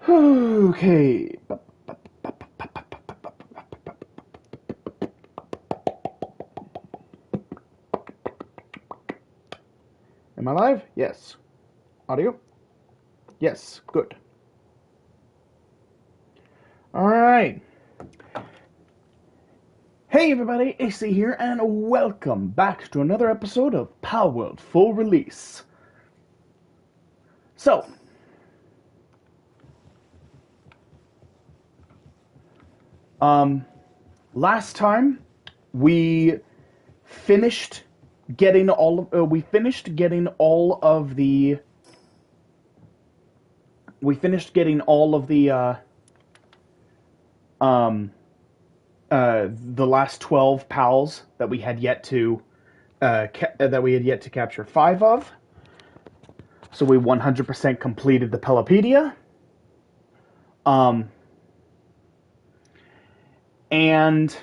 Okay. Am I live? Yes. Audio? Yes. Good. All right. Hey everybody, AC here, and welcome back to another episode of Palworld Full Release. So, last time we finished getting um the last 12 pals that we had yet to capture 5 of. So we 100% completed the Pelopedia. And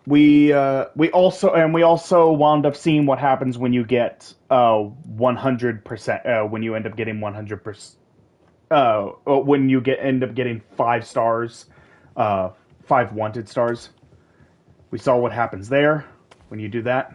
we also wound up seeing what happens when you get 100%, when you end up getting 100%, when you end up getting 5 stars, 5 wanted stars. We saw what happens there when you do that.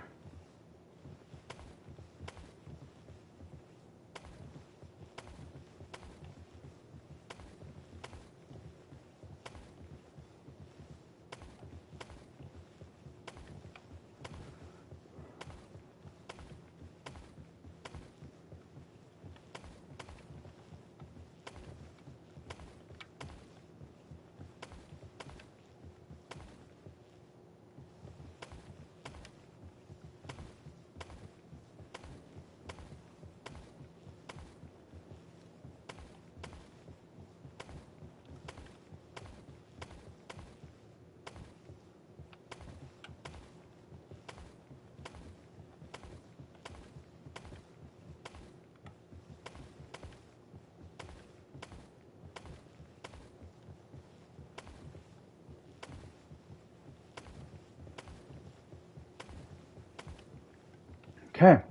Okay.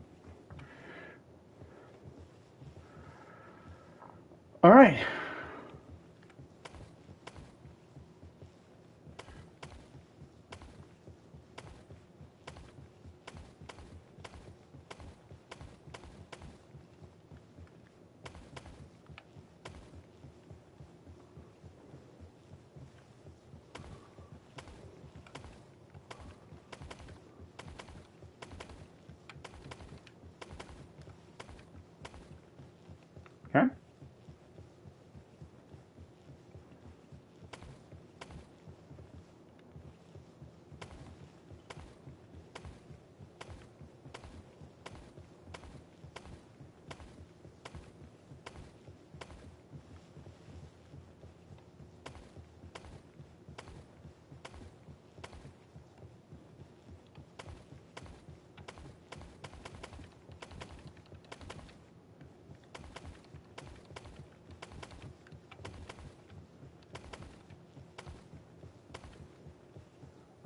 All right. Okay.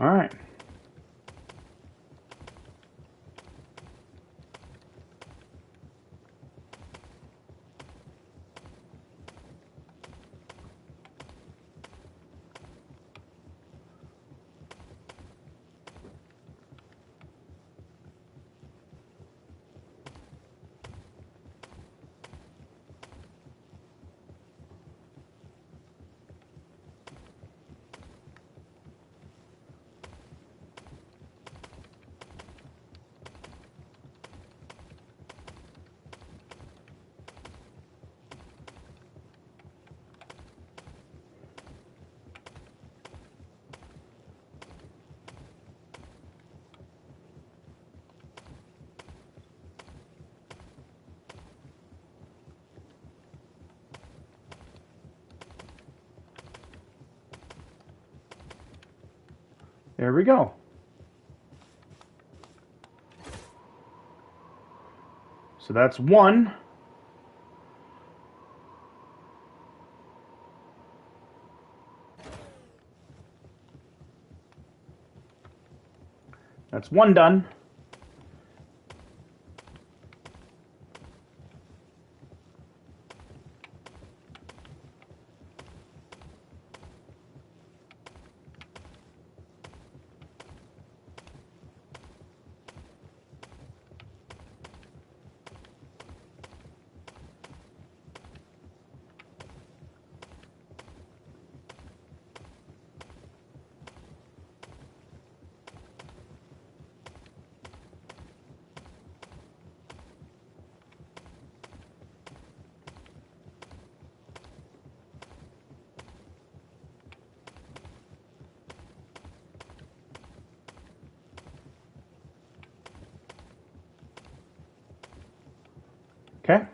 All right. There we go. So that's 1. That's 1 done. Okay.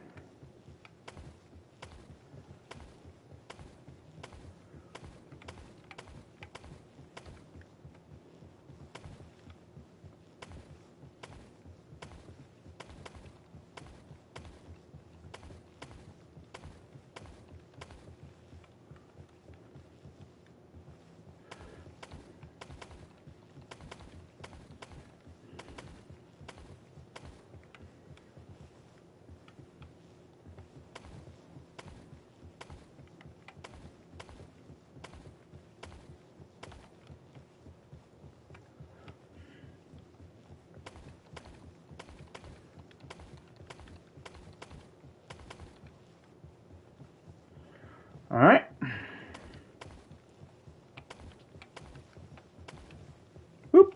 All right. Whoop.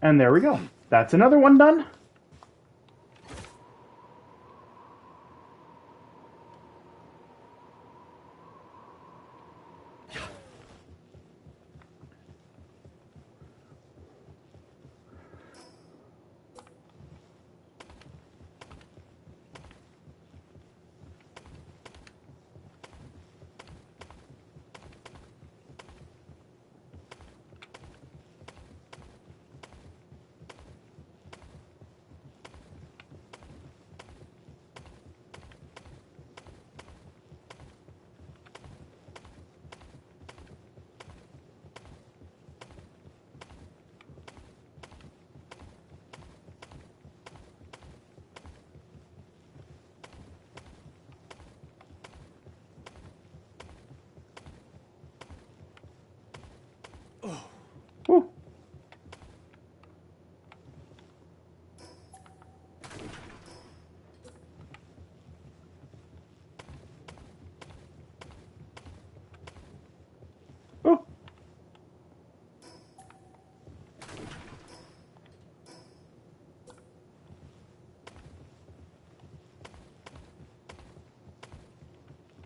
And there we go. That's another one done. Woo. Woo.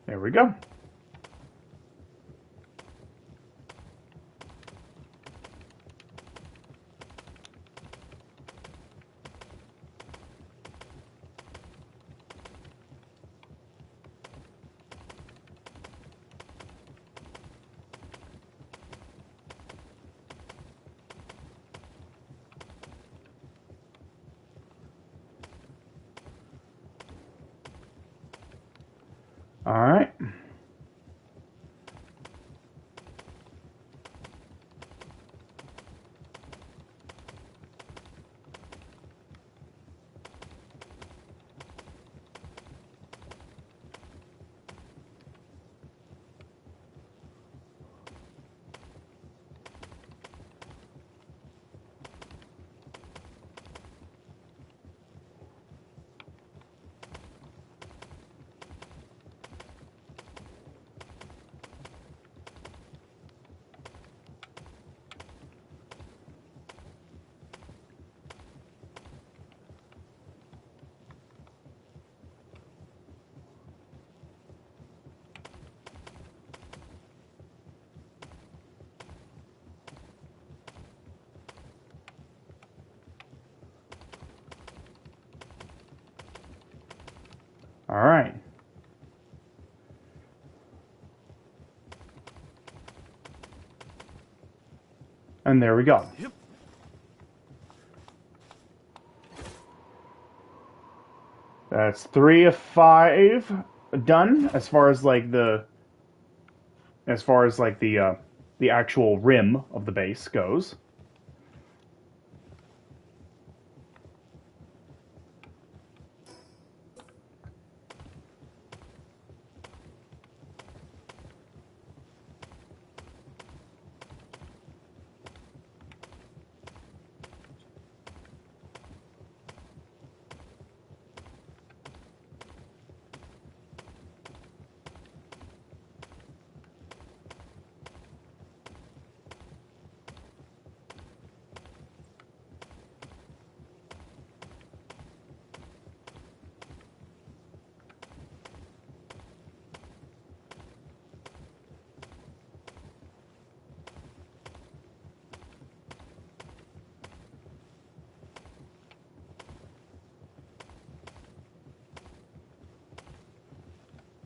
There we go. All right. All right. And there we go. Yep. That's 3 of 5 done as far as like the actual rim of the base goes.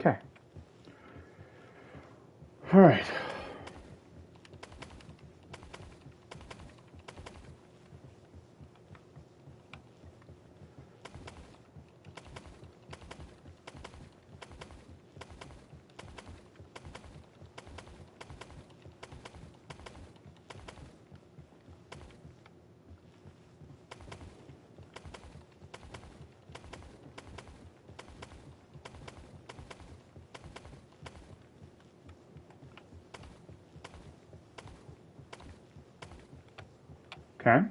Okay. All right. Okay.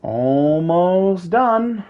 Almost done.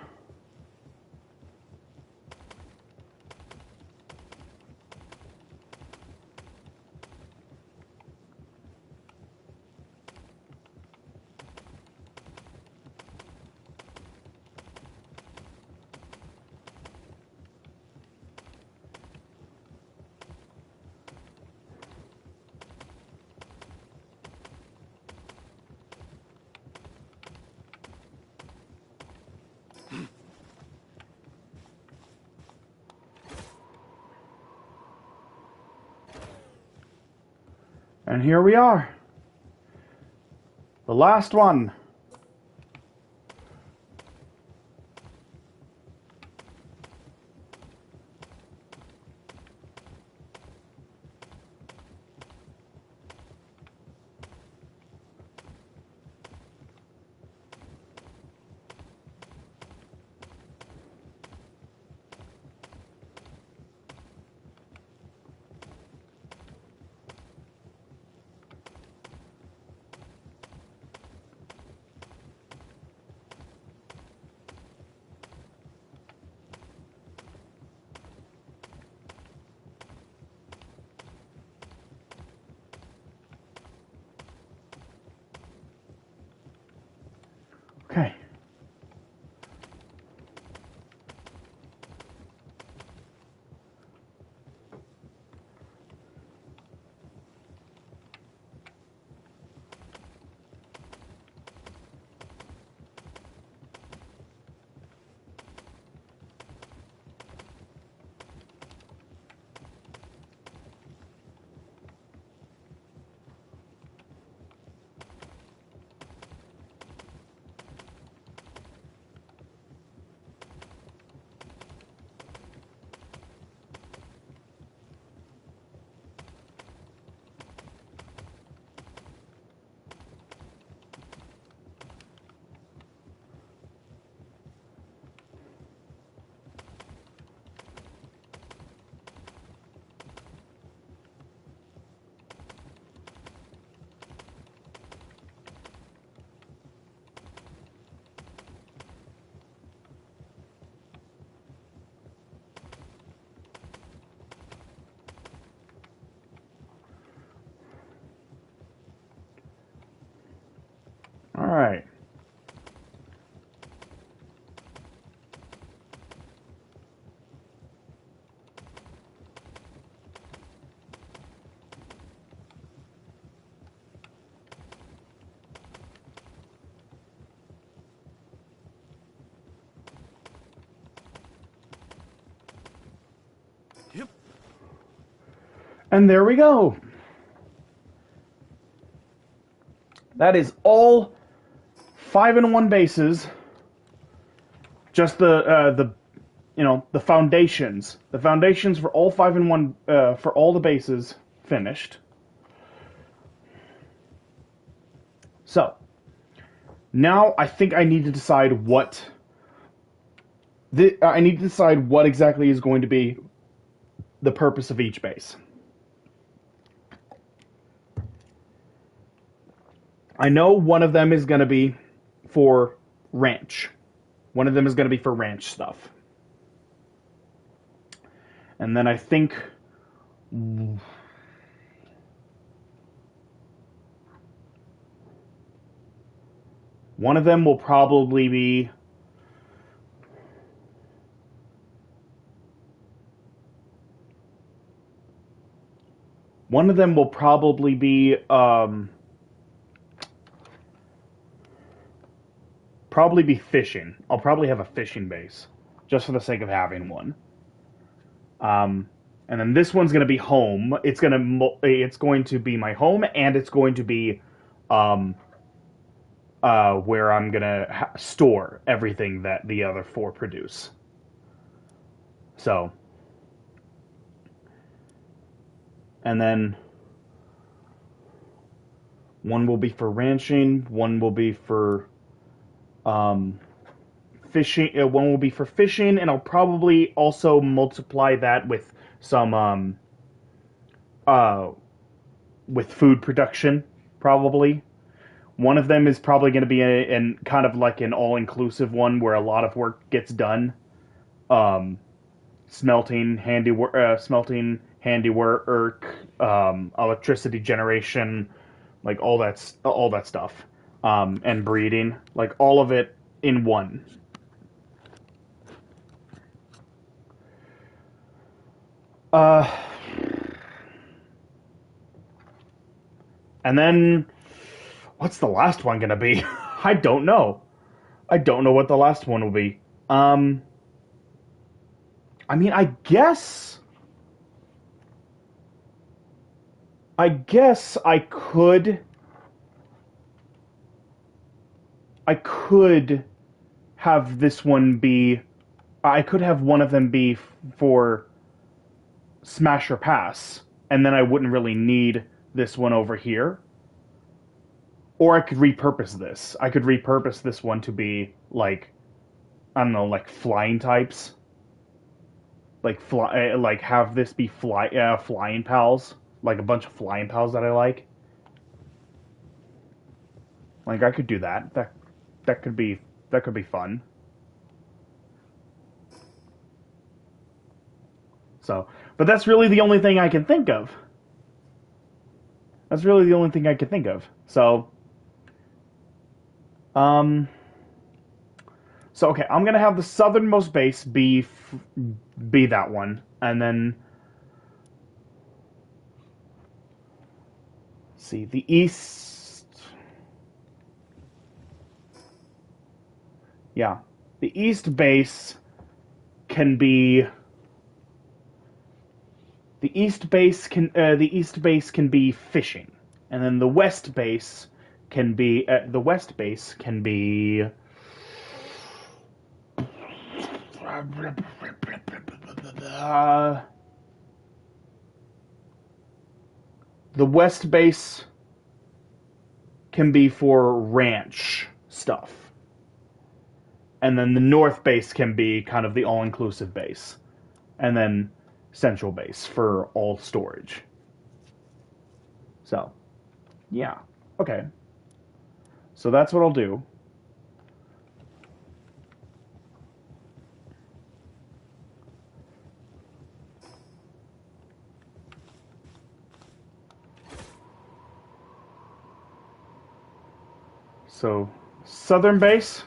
And here we are. The last one. Okay. All right. And there we go. That is all 5-in-1 bases. Just the the foundations. The foundations for all 5-in-1 for all the bases finished. So now I think I need to decide what I need to decide what exactly is going to be the purpose of each base. I know one of them is going to be for ranch. One of them is going to be for ranch stuff. And then I think one of them will probably be probably be fishing. I'll probably have a fishing base just for the sake of having one. And then this one's going to be home. It's going to be my home, and it's going to be where I'm going to store everything that the other four produce. So, and then one will be for ranching, one will be for fishing, one will be for fishing, and I'll probably also multiply that with some with food production, probably. One of them is probably going to be an kind of like an all-inclusive one where a lot of work gets done. Smelting, handiwork, electricity generation, like all that stuff, and breeding, like all of it in one. And then, what's the last one gonna be? I don't know. I don't know what the last one will be. I mean, I guess I could have this one be, I could have one of them be for Smash or Pass, and then I wouldn't really need this one over here. Or I could repurpose this. I could repurpose this one to be, like, I don't know, like flying types. Like have this be flying pals. Like a bunch of flying pals that I like. Like I could do that. That could be fun. So, but that's really the only thing I can think of. That's really the only thing I can think of. So, so okay, I'm gonna have the southernmost base be that one, and then see the east. Yeah, the east base can be. The east base can be fishing, and then the west base can be the west base can be for ranch stuff, and then the north base can be kind of the all-inclusive base, and then central base for all storage. So, yeah. Okay. So that's what I'll do. So, southern base.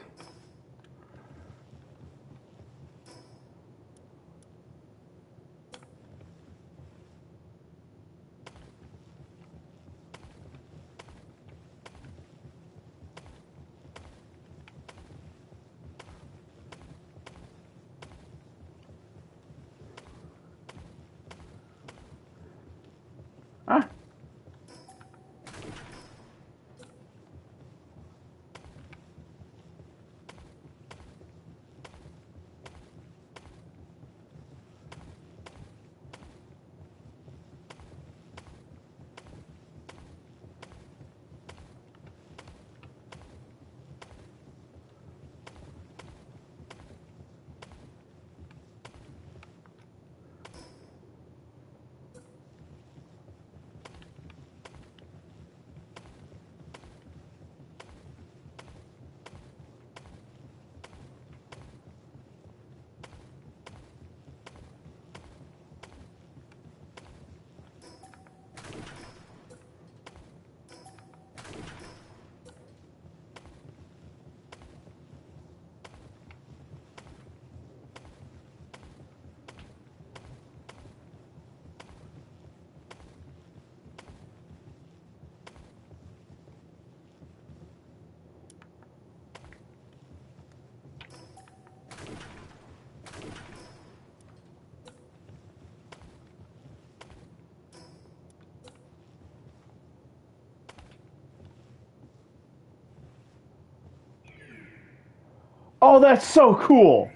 Oh, that's so cool.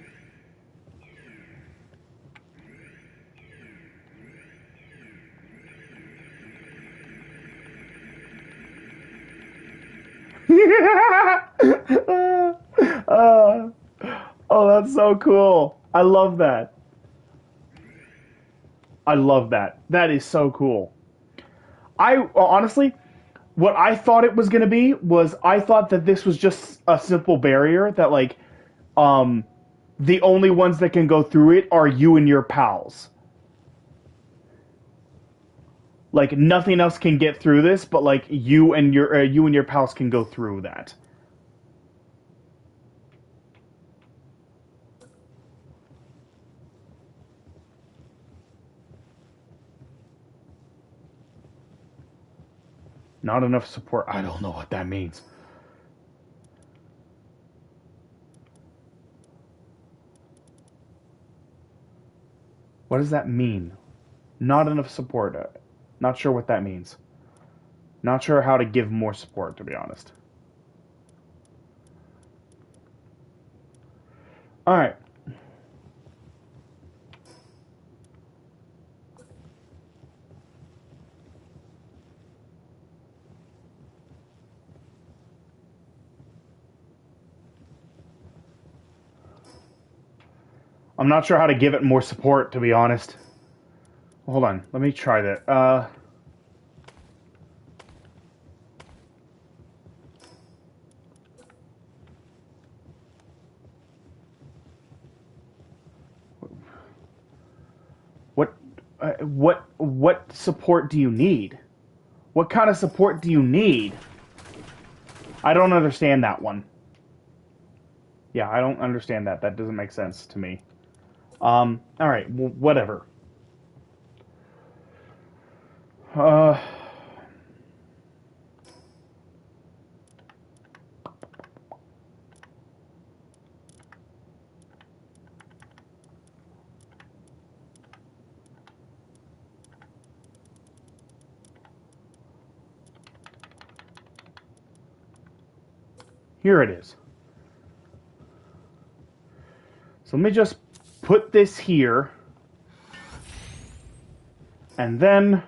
uh, oh, that's so cool. I love that. I love that. That is so cool. Honestly, what I thought it was going to be was I thought that this was just a simple barrier that um the only ones that can go through it are you and your pals. Like nothing else can get through this, but like you and your pals can go through that. Not enough support. I don't know what that means. What does that mean? Not enough support. Not sure what that means. Not sure how to give more support, to be honest. All right. I'm not sure how to give it more support, to be honest. Hold on. Let me try that. What, what support do you need? What kind of support do you need? I don't understand that one. Yeah, I don't understand that. That doesn't make sense to me. All right, whatever. Uh, Here it is. So let me just put this here, and then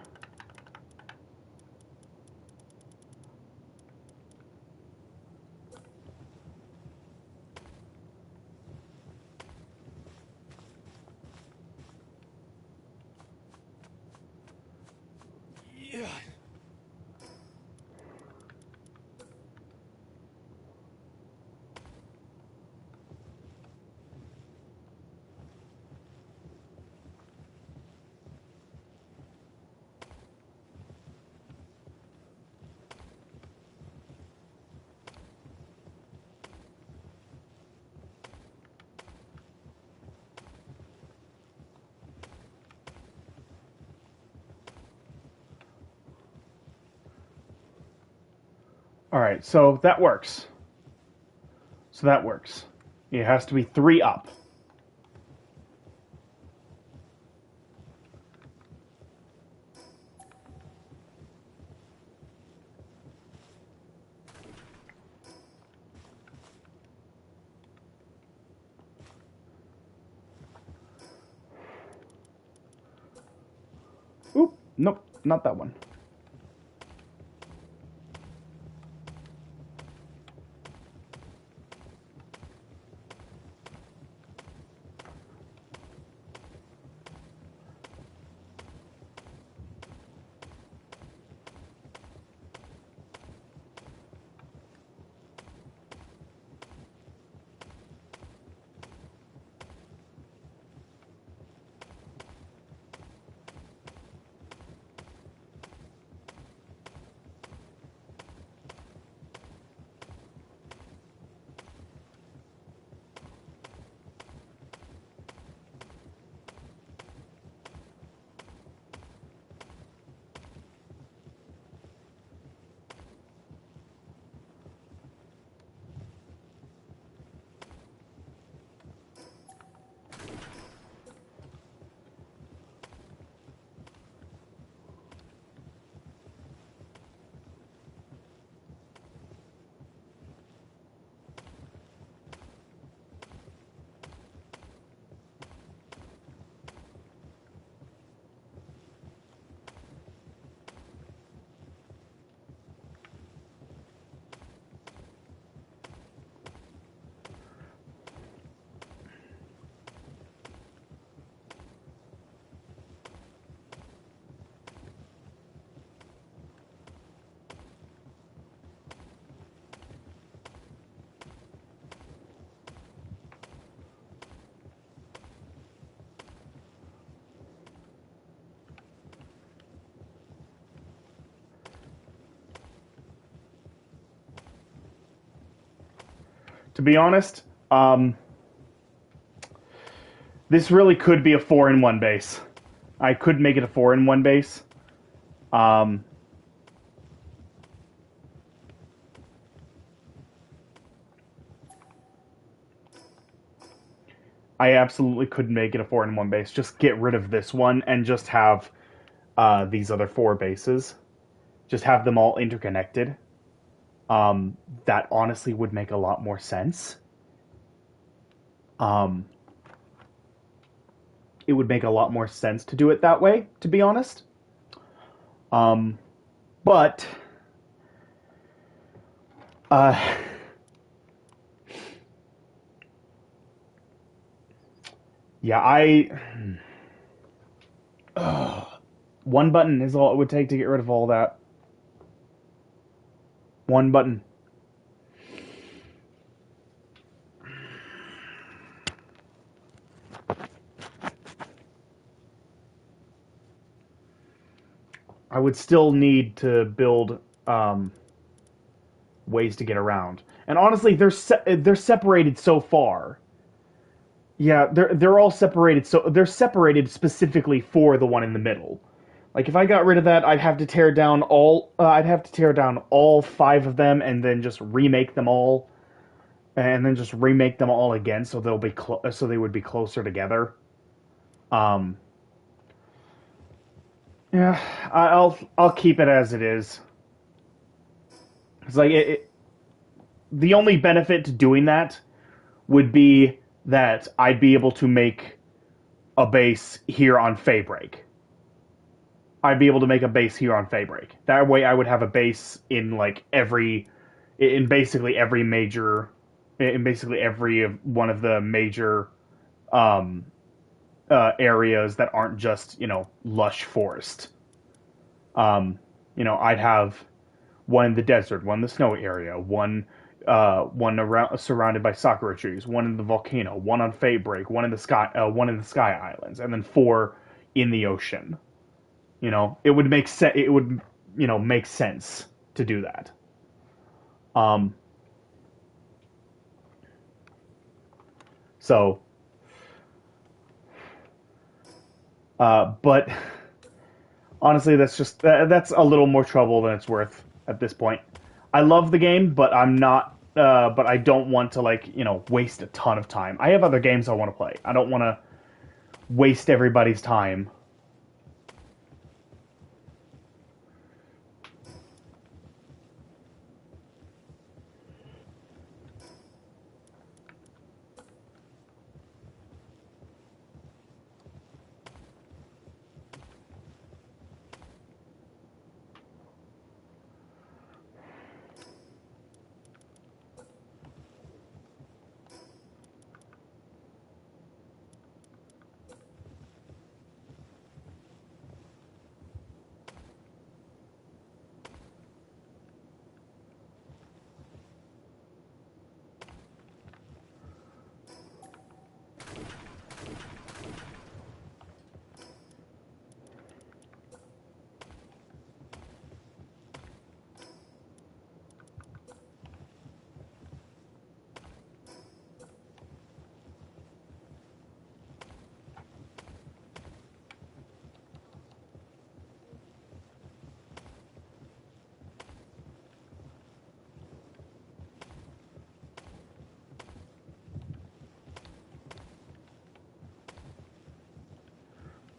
all right. So that works. So that works. It has to be 3 up. Oop, nope, not that one. To be honest, this really could be a 4-in-1 base. I could make it a 4-in-1 base. Um, I absolutely could make it a 4-in-1 base. Just get rid of this one and just have these other 4 bases. Just have them all interconnected. That honestly would make a lot more sense. Um, it would make a lot more sense to do it that way, to be honest. Um, but uh, yeah, one button is all it would take to get rid of all that. One button. I would still need to build ways to get around. And honestly, they're separated so far. Yeah, they're all separated. So they're separated specifically for the one in the middle. Like if I got rid of that, I'd have to tear down all. I'd have to tear down all 5 of them and then just remake them all, and then just remake them all again. So so they would be closer together. Um, yeah, I'll keep it as it is. It's like the only benefit to doing that would be that I'd be able to make a base here on Faybreak. I'd be able to make a base here on Faybreak. That way, I would have a base in like in basically every major, in basically every one of the major um, areas that aren't just lush forest. Um, I'd have one in the desert, one in the snowy area, one around surrounded by sakura trees, one in the volcano, one on Faybreak, one in the Sky Islands, and then 4 in the ocean. It would make sense. It would make sense to do that. Um, so, but honestly, that's a little more trouble than it's worth at this point. I love the game, but I'm not. But I don't want to waste a ton of time. I have other games I want to play. I don't want to waste everybody's time.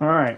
All right.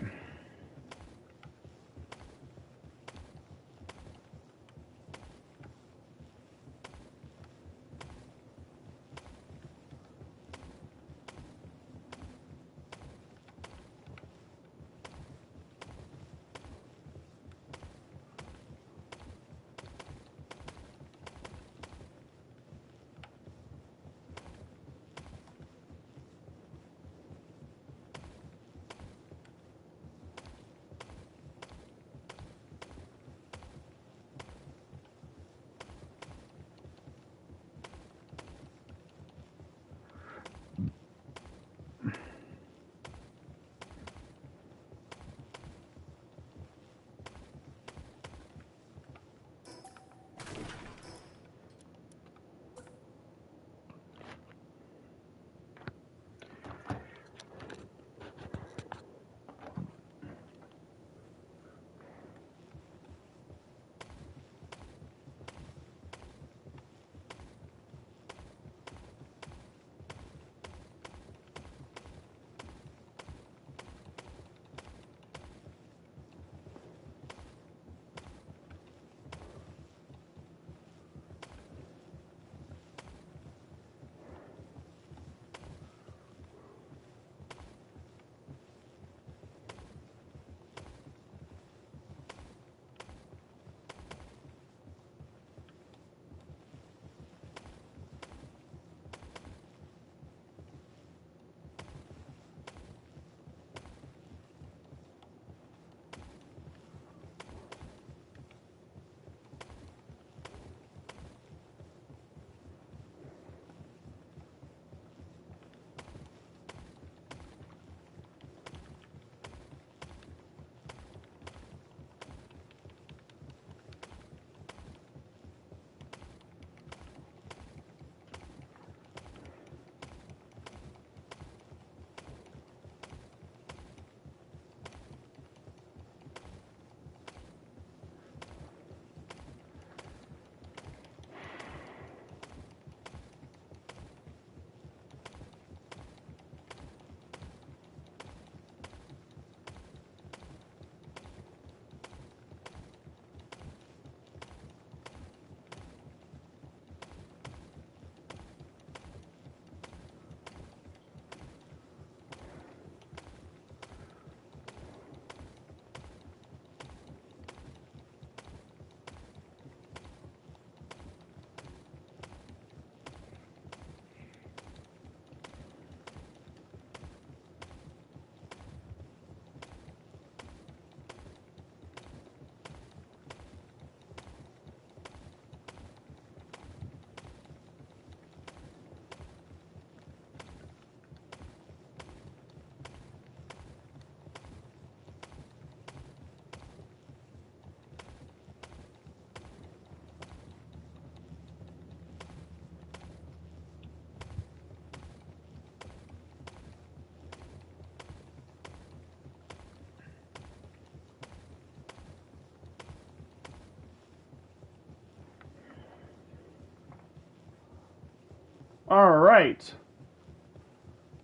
All right.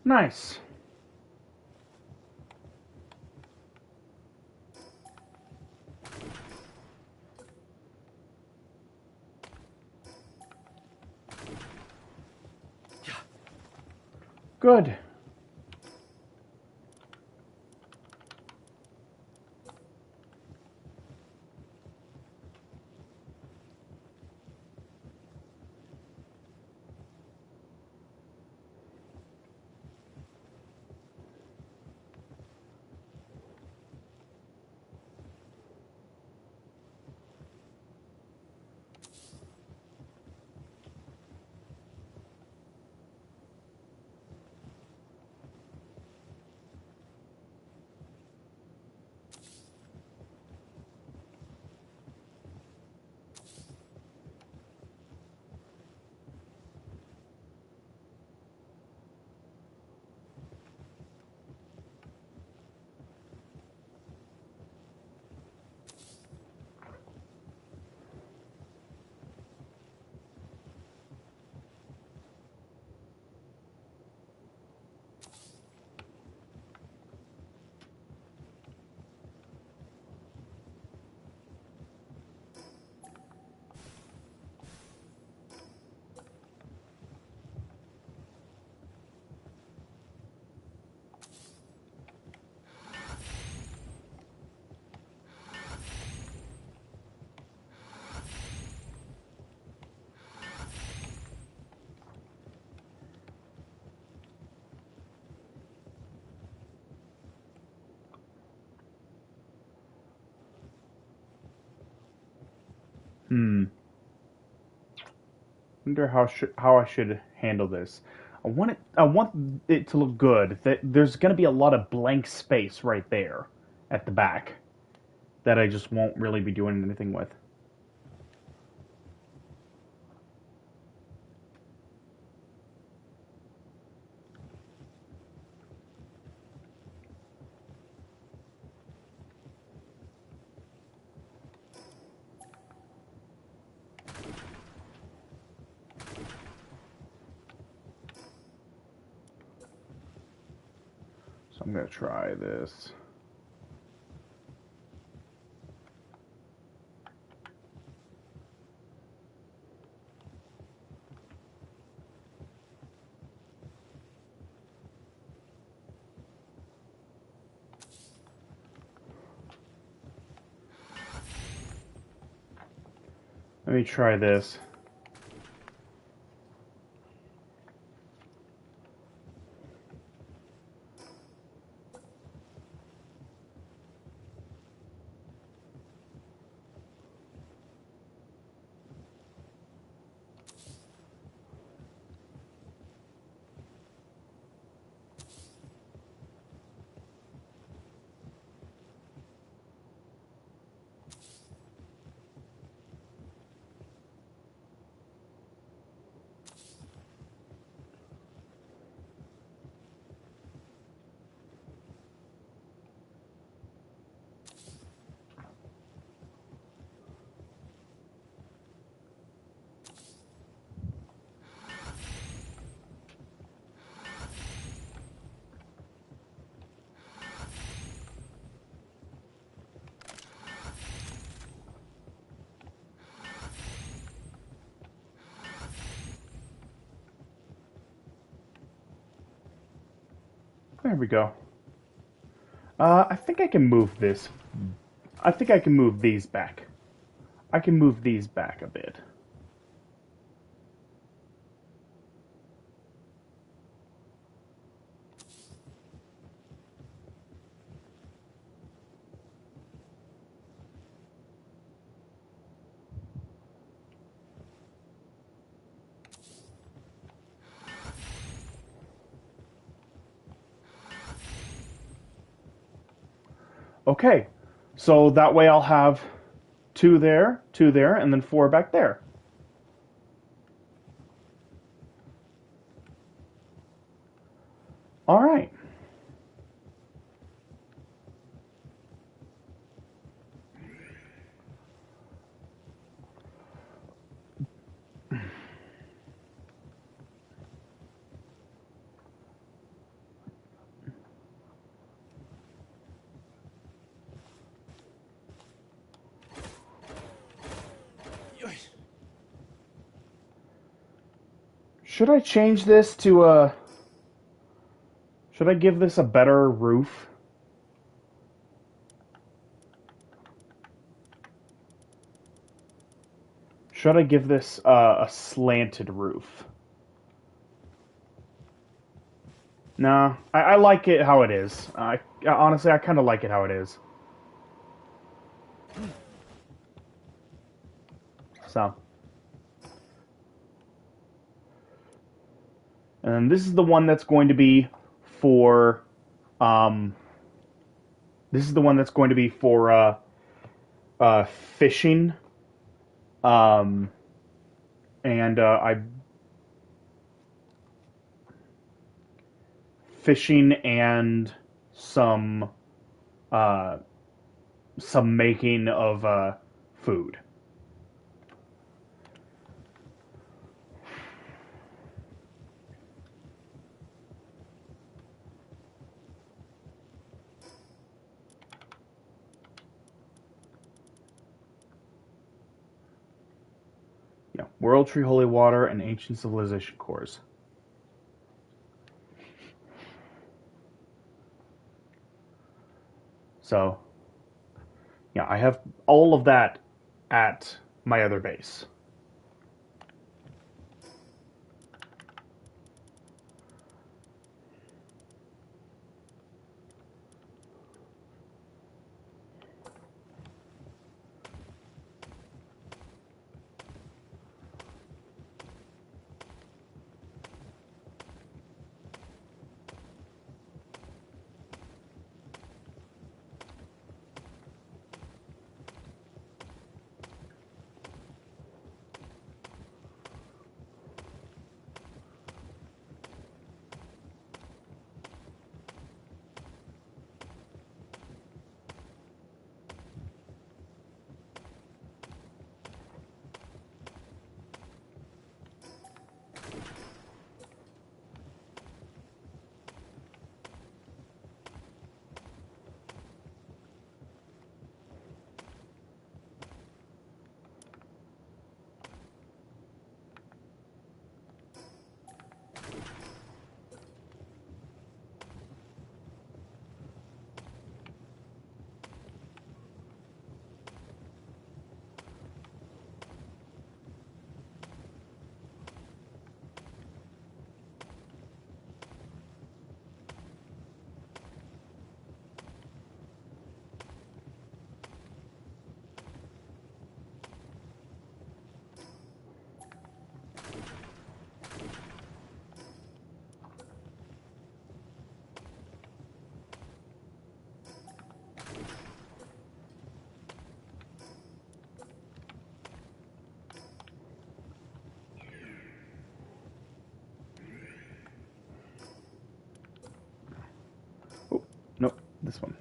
Nice. Good. Hmm. Wonder how I should handle this. I want it to look good. That there's going to be a lot of blank space right there at the back that I just won't really be doing anything with. So I'm going to try this. Let me try this. There we go. I think I can move this. I think I can move these back. I can move these back a bit. Okay, so that way I'll have two there, and then four back there. All right. Should I change this to a... Should I give this a better roof? Should I give this a slanted roof? Nah, I like it how it is. Honestly, I kind of like it how it is. So. And this is the one that's going to be for... Um, this is the one that's going to be for fishing. Um, and I... Fishing and some... Uh, some making of food. Yeah, World Tree Holy Water and Ancient Civilization cores. So, yeah, I have all of that at my other base. Oh, nope, this one.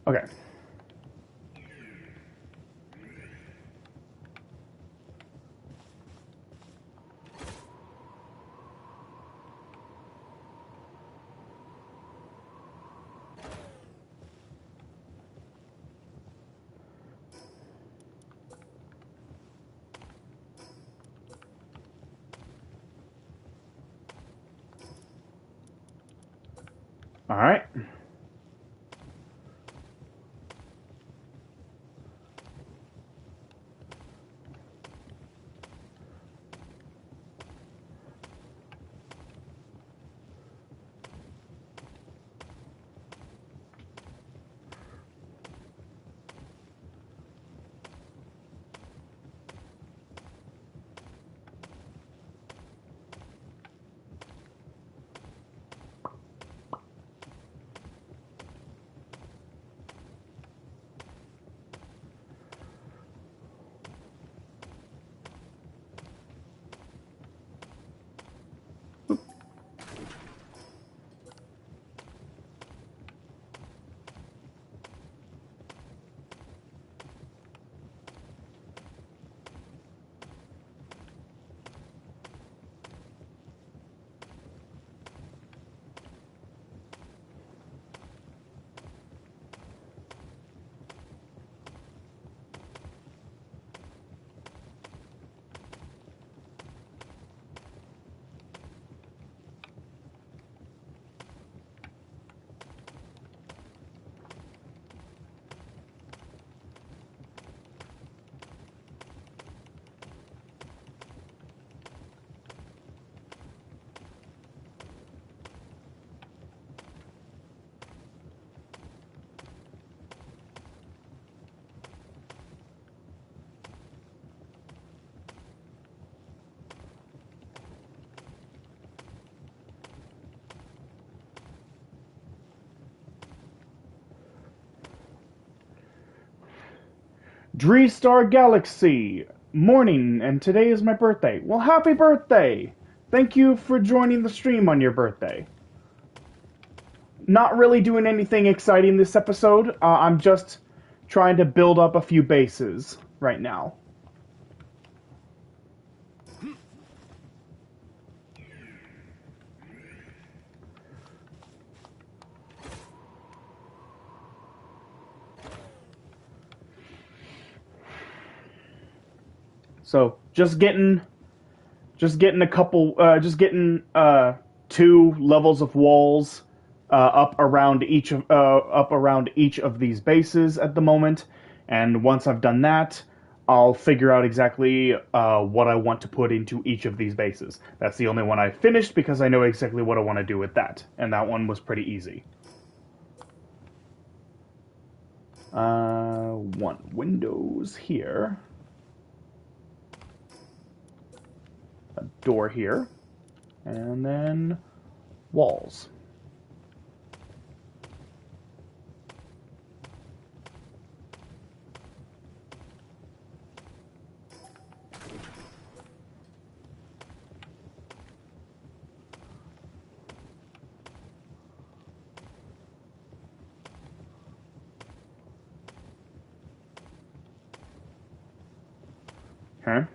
Okay. All right. Star Galaxy. Morning, and today is my birthday. Well, happy birthday! Thank you for joining the stream on your birthday. Not really doing anything exciting this episode. I'm just trying to build up a few bases right now. So just getting a couple, just getting 2 levels of walls up around each of these bases at the moment, and once I've done that, I'll figure out exactly what I want to put into each of these bases. That's the only one I finished because I know exactly what I want to do with that, and that one was pretty easy. One windows here. A door here, and then walls. Okay.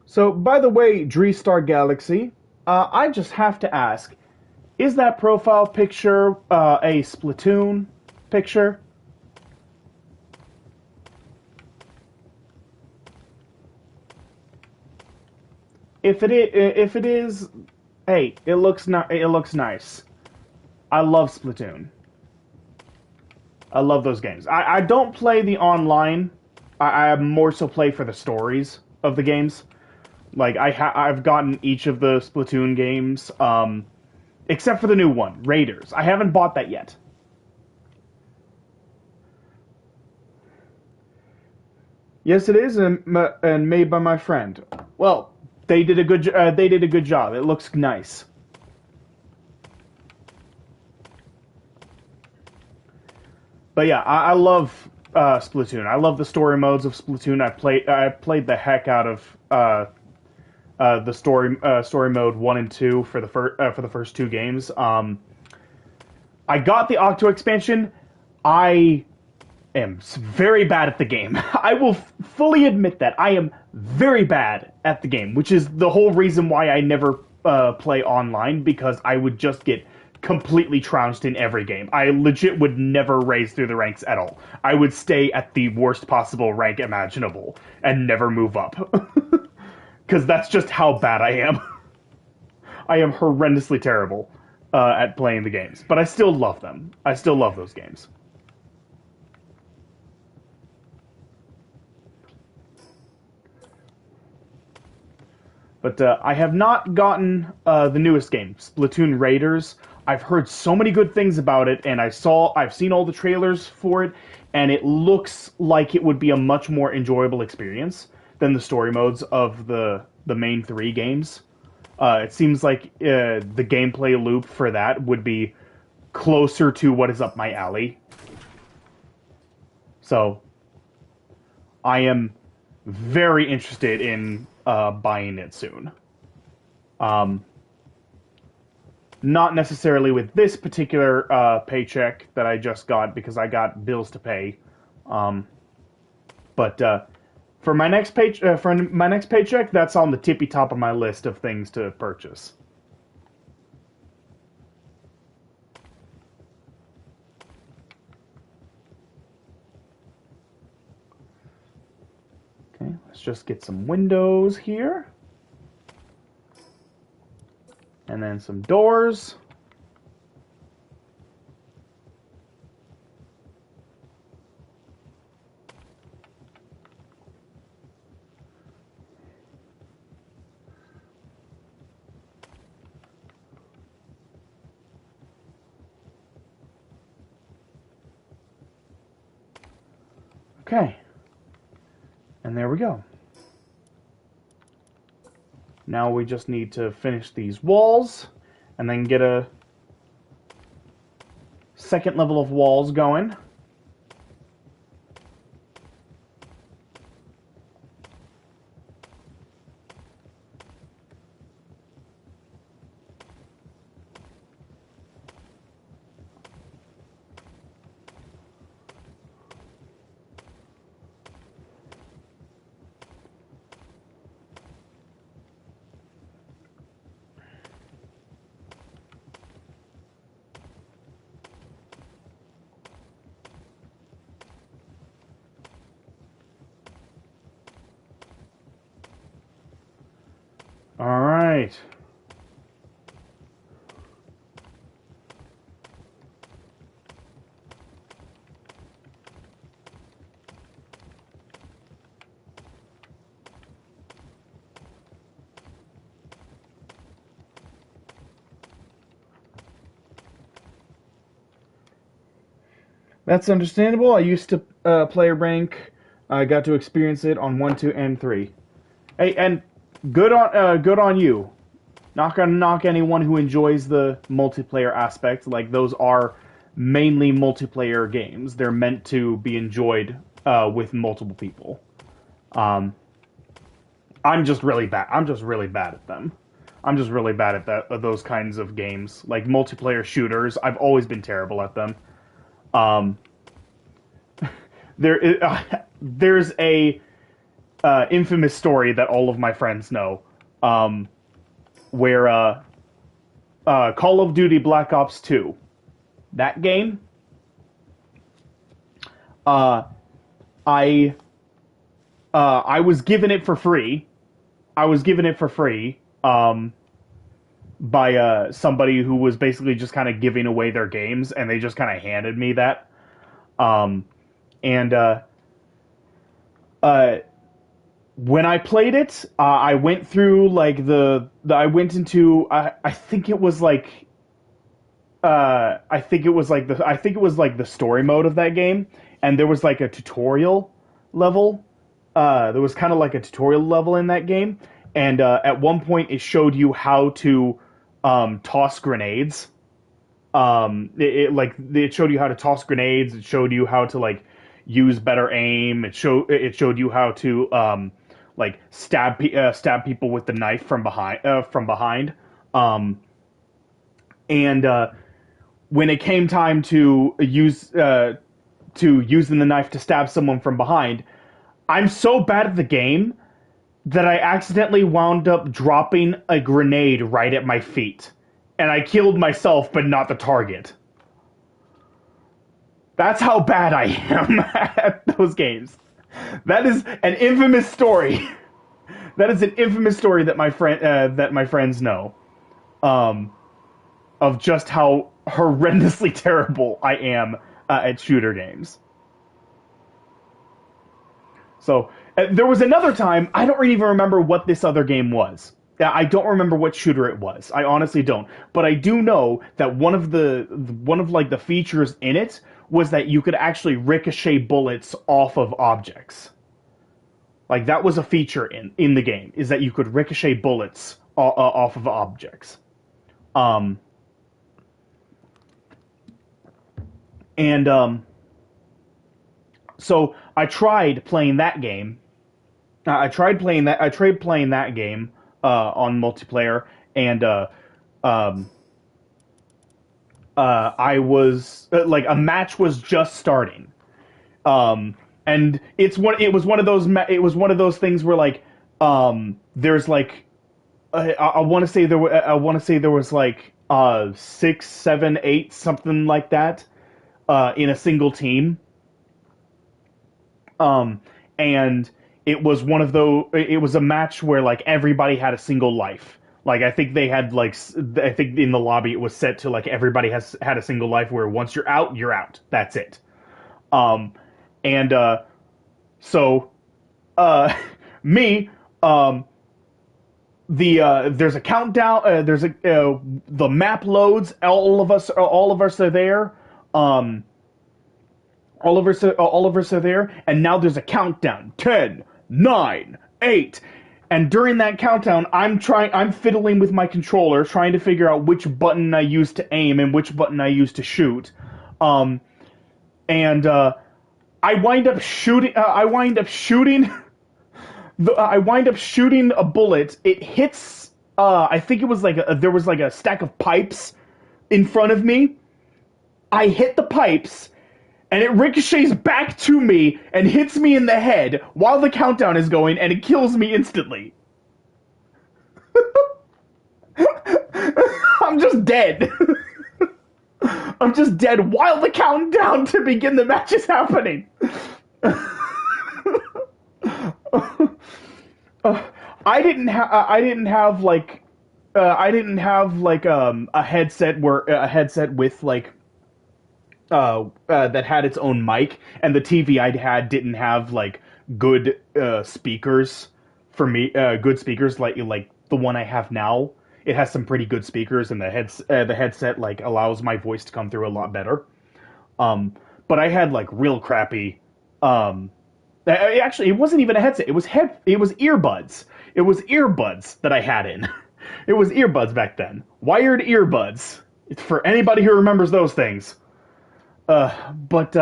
So, by the way, Star Galaxy, I just have to ask, is that profile picture a Splatoon picture? If it is, hey, it looks nice. I love Splatoon. I love those games. I don't play the online. I more so play for the stories of the games. Like I've gotten each of the Splatoon games, except for the new one, Raiders. I haven't bought that yet. Yes, it is, and made by my friend. Well, they did a good job. It looks nice. But yeah, I love Splatoon. I love the story modes of Splatoon. I played the heck out of the story mode 1 and 2 for the first 2 games. I got the Octo expansion. I am very bad at the game. I will fully admit that I am very bad at the game, which is the whole reason why I never play online, because I would just get completely trounced in every game. I legit would never raise through the ranks at all. I would stay at the worst possible rank imaginable and never move up. Because that's just how bad I am. I am horrendously terrible at playing the games. But I still love them. I still love those games. But I have not gotten the newest game, Splatoon Raiders. I've heard so many good things about it, and I've seen all the trailers for it, and it looks like it would be a much more enjoyable experience than the story modes of the main 3 games. It seems like the gameplay loop for that would be closer to what is up my alley. So, I am very interested in buying it soon. Not necessarily with this particular paycheck that I just got, because I got bills to pay. But for my next paycheck, that's on the tippy top of my list of things to purchase. just get some windows here. And then some doors. Okay. And there we go. Now we just need to finish these walls and then get a second level of walls going. All right. That's understandable. I used to play rank. I got to experience it on 1, 2, and 3. Hey, and good on you. Not gonna knock anyone who enjoys the multiplayer aspect. Like, those are mainly multiplayer games. They're meant to be enjoyed with multiple people. Um, I'm just really bad. I'm just really bad at them. I'm just really bad at those kinds of games, like multiplayer shooters. I've always been terrible at them. Um, there's a infamous story that all of my friends know, where Call of Duty Black Ops 2, that game, uh, I I was given it for free. I was given it for free by somebody who was basically just kind of giving away their games, and they just kind of handed me that. Um, and uh, when I played it, I went through like I went into I think it was like I think it was like the story mode of that game, and there was like a tutorial level. There was kind of like a tutorial level in that game, and at one point it showed you how to toss grenades. It showed you how to toss grenades. It showed you how to like use better aim. It showed you how to like stab people with the knife from behind Um, and when it came time to using the knife to stab someone from behind, I'm so bad at the game that I accidentally wound up dropping a grenade right at my feet. And I killed myself, but not the target. That's how bad I am at those games. That is an infamous story. That is an infamous story that my friends know, um, of just how horrendously terrible I am at shooter games. So there was another time, I don't even remember what this other game was. I don't remember what shooter it was. I honestly don't. But I do know that one of like the features in it was that you could actually ricochet bullets off of objects. Like, that was a feature in the game, is that you could ricochet bullets off of objects. Um, and So I tried playing that game. I tried playing that game on multiplayer, and um, I was like, a match was just starting. And it was one of those things where like there's like I want to say there was like 6, 7, 8, something like that in a single team. Um, and it was one of those. It was a match where like everybody had a single life. Like I think they had like I think in the lobby it was set to like everybody has had a single life where once you're out, you're out. That's it. Um, and so uh, me um, there's a countdown. There's a the map loads. All of us are there. Um, all of us are there, and now there's a countdown. 10, 9, 8. And during that countdown, I'm fiddling with my controller, trying to figure out which button I use to aim and which button I use to shoot. Um, and I wind up shooting. I wind up shooting a bullet. It hits. I think it was like there was like a stack of pipes in front of me. I hit the pipes, and it ricochets back to me and hits me in the head while the countdown is going, and it kills me instantly. I'm just dead. I'm just dead while the countdown to begin the match is happening. I didn't have like I didn't have like a headset where a headset with like that had its own mic, and the TV I'd had didn't have like good speakers for me. Good speakers like the one I have now. It has some pretty good speakers, and the headset like allows my voice to come through a lot better. But I had like real crappy. Actually, it wasn't even a headset. It was earbuds. It was earbuds that I had in. It was earbuds back then. Wired earbuds. It's for anybody who remembers those things. But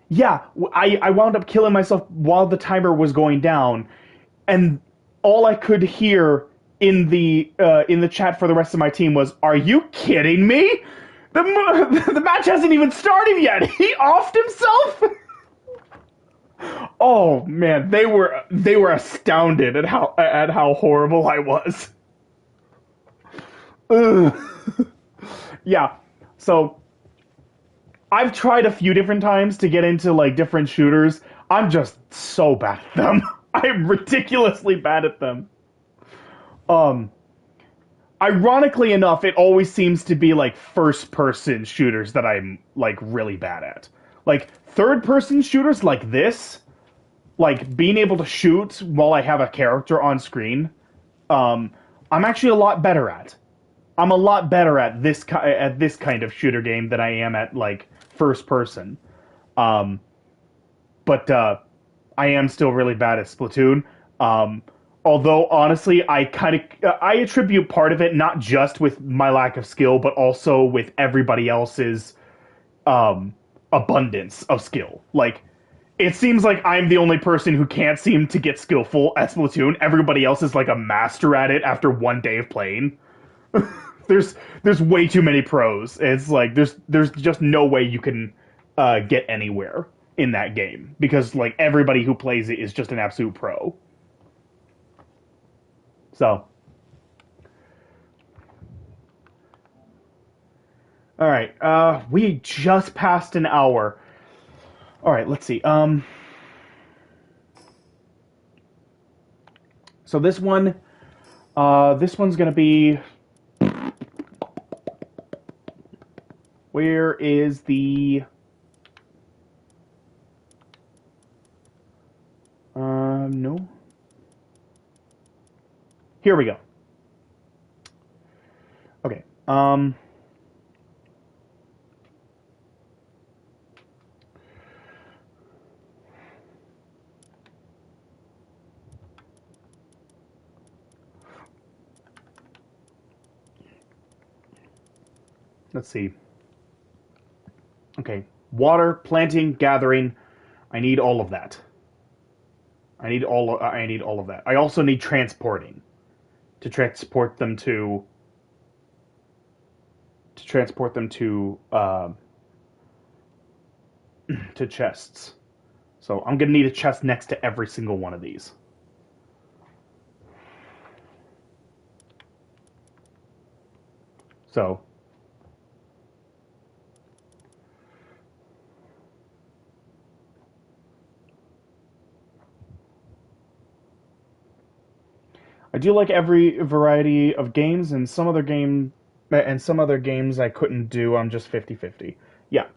yeah, I wound up killing myself while the timer was going down, and all I could hear in the chat for the rest of my team was, "Are you kidding me? The match hasn't even started yet. He offed himself." Oh man, they were astounded at how horrible I was. Ugh. Yeah, so I've tried a few different times to get into like different shooters. I'm just so bad at them. I'm ridiculously bad at them. Um, Ironically enough, it always seems to be like first person shooters that I'm like really bad at. Like third person shooters like this, like being able to shoot while I have a character on screen, um, I'm actually a lot better at. I'm a lot better at this kind of shooter game than I am at like first person. Um, but I am still really bad at Splatoon. Um, Although honestly, I attribute part of it not just with my lack of skill, but also with everybody else's abundance of skill. Like it seems like I'm the only person who can't seem to get skillful at Splatoon. Everybody else is like a master at it after one day of playing. There's way too many pros. It's like there's just no way you can get anywhere in that game because like everybody who plays it is just an absolute pro. So, all right, we just passed an hour. All right, let's see. So this one's gonna be. Where is the? No. Here we go. Okay. Let's see. Okay. Water, planting, gathering. I need all of that. I need all of that. I also need transporting to transport them to chests. So I'm gonna need a chest next to every single one of these. So I do like every variety of games, and some other games I couldn't do. I'm just 50-50. Yeah.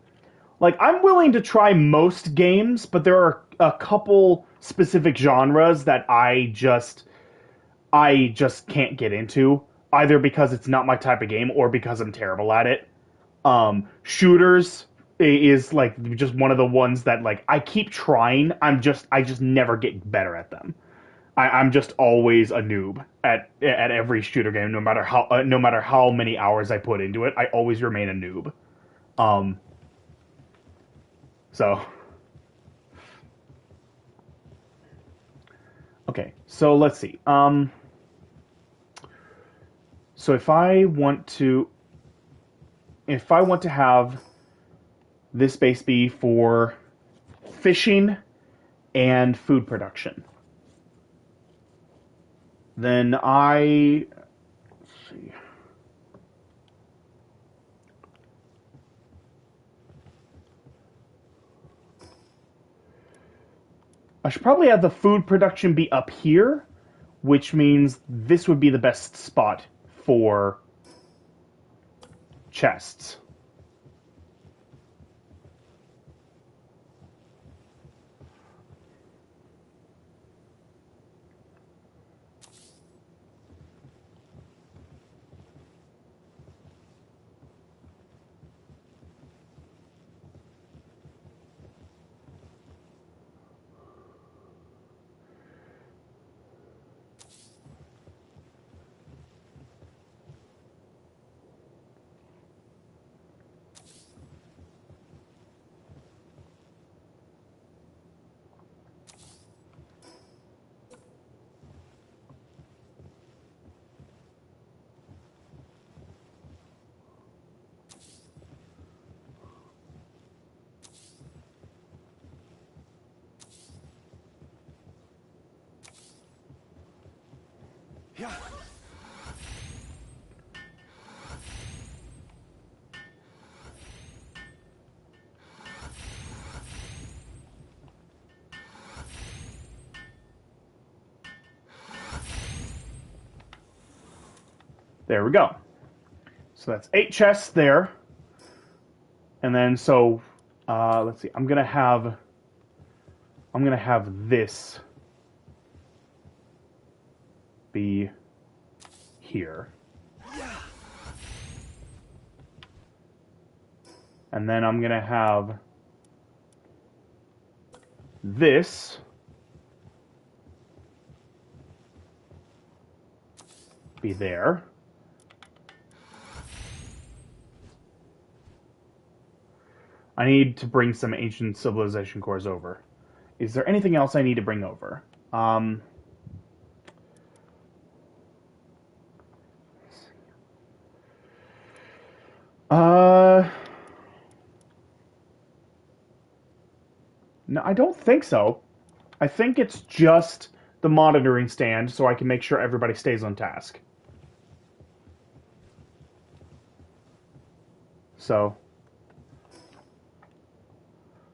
Like, I'm willing to try most games, but there are a couple specific genres that I just can't get into, either because it's not my type of game or because I'm terrible at it. Shooters is like just one of the ones that like I keep trying. I just never get better at them. I'm just always a noob at every shooter game, no matter how many hours I put into it. I always remain a noob. Um, so okay, so let's see. So if I want to have this base be for fishing and food production, then let's see. I should probably have the food production be up here, which means this would be the best spot for chests. Yeah. There we go. So that's 8 chests there. And then let's see. I'm gonna have this be here. And then I'm gonna have this be there. I need to bring some ancient civilization cores over. Is there anything else I need to bring over? Uh, no, I don't think so. I think it's just the monitoring stand so I can make sure everybody stays on task. So,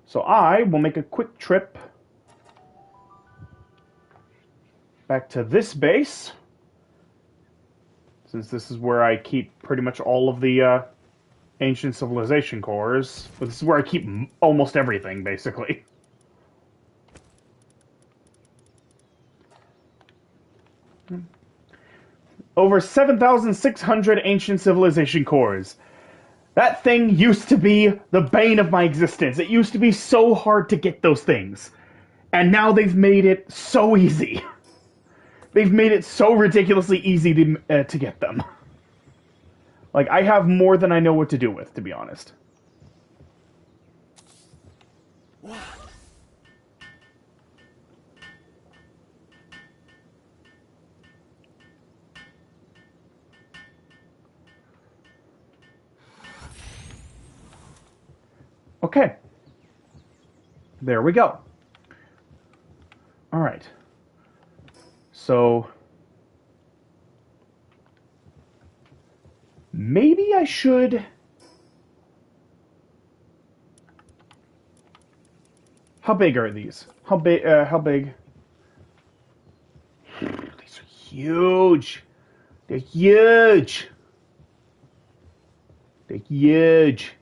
so I will make a quick trip back to this base, since this is where I keep pretty much all of the ancient civilization cores. But this is where I keep almost everything, basically. Over 7,600 ancient civilization cores. That thing used to be the bane of my existence. It used to be so hard to get those things. And now they've made it so easy. They've made it so ridiculously easy to get them. Like, I have more than I know what to do with, to be honest. Okay. There we go. All right. So maybe I should. How big are these? How big? These are huge. They're huge. They're huge.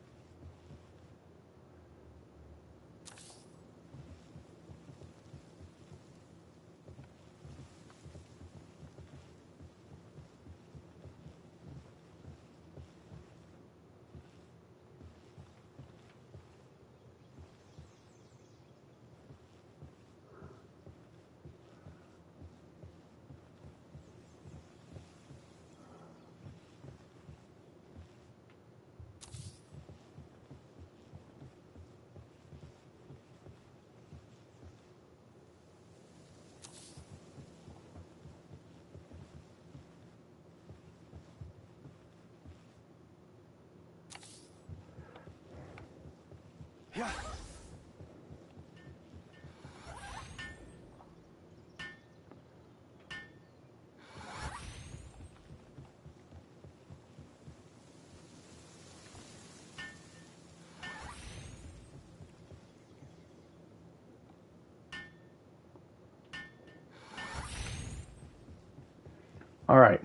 All right.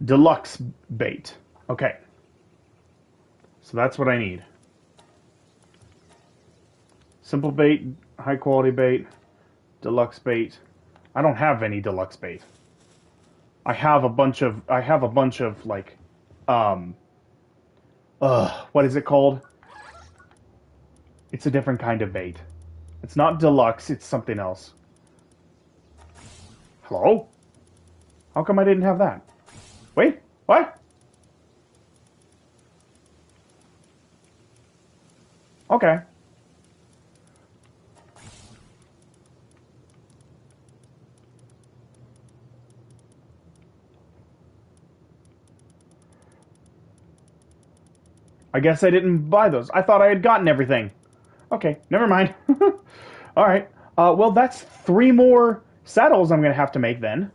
Deluxe bait. Okay. So that's what I need. Simple bait, high quality bait, deluxe bait. I don't have any deluxe bait. I have a bunch of like what is it called? It's a different kind of bait. It's not deluxe, it's something else. Hello? How come I didn't have that? Wait, what? Okay. I guess I didn't buy those. I thought I had gotten everything. Okay, never mind. All right. Well, that's 3 more saddles I'm going to have to make then.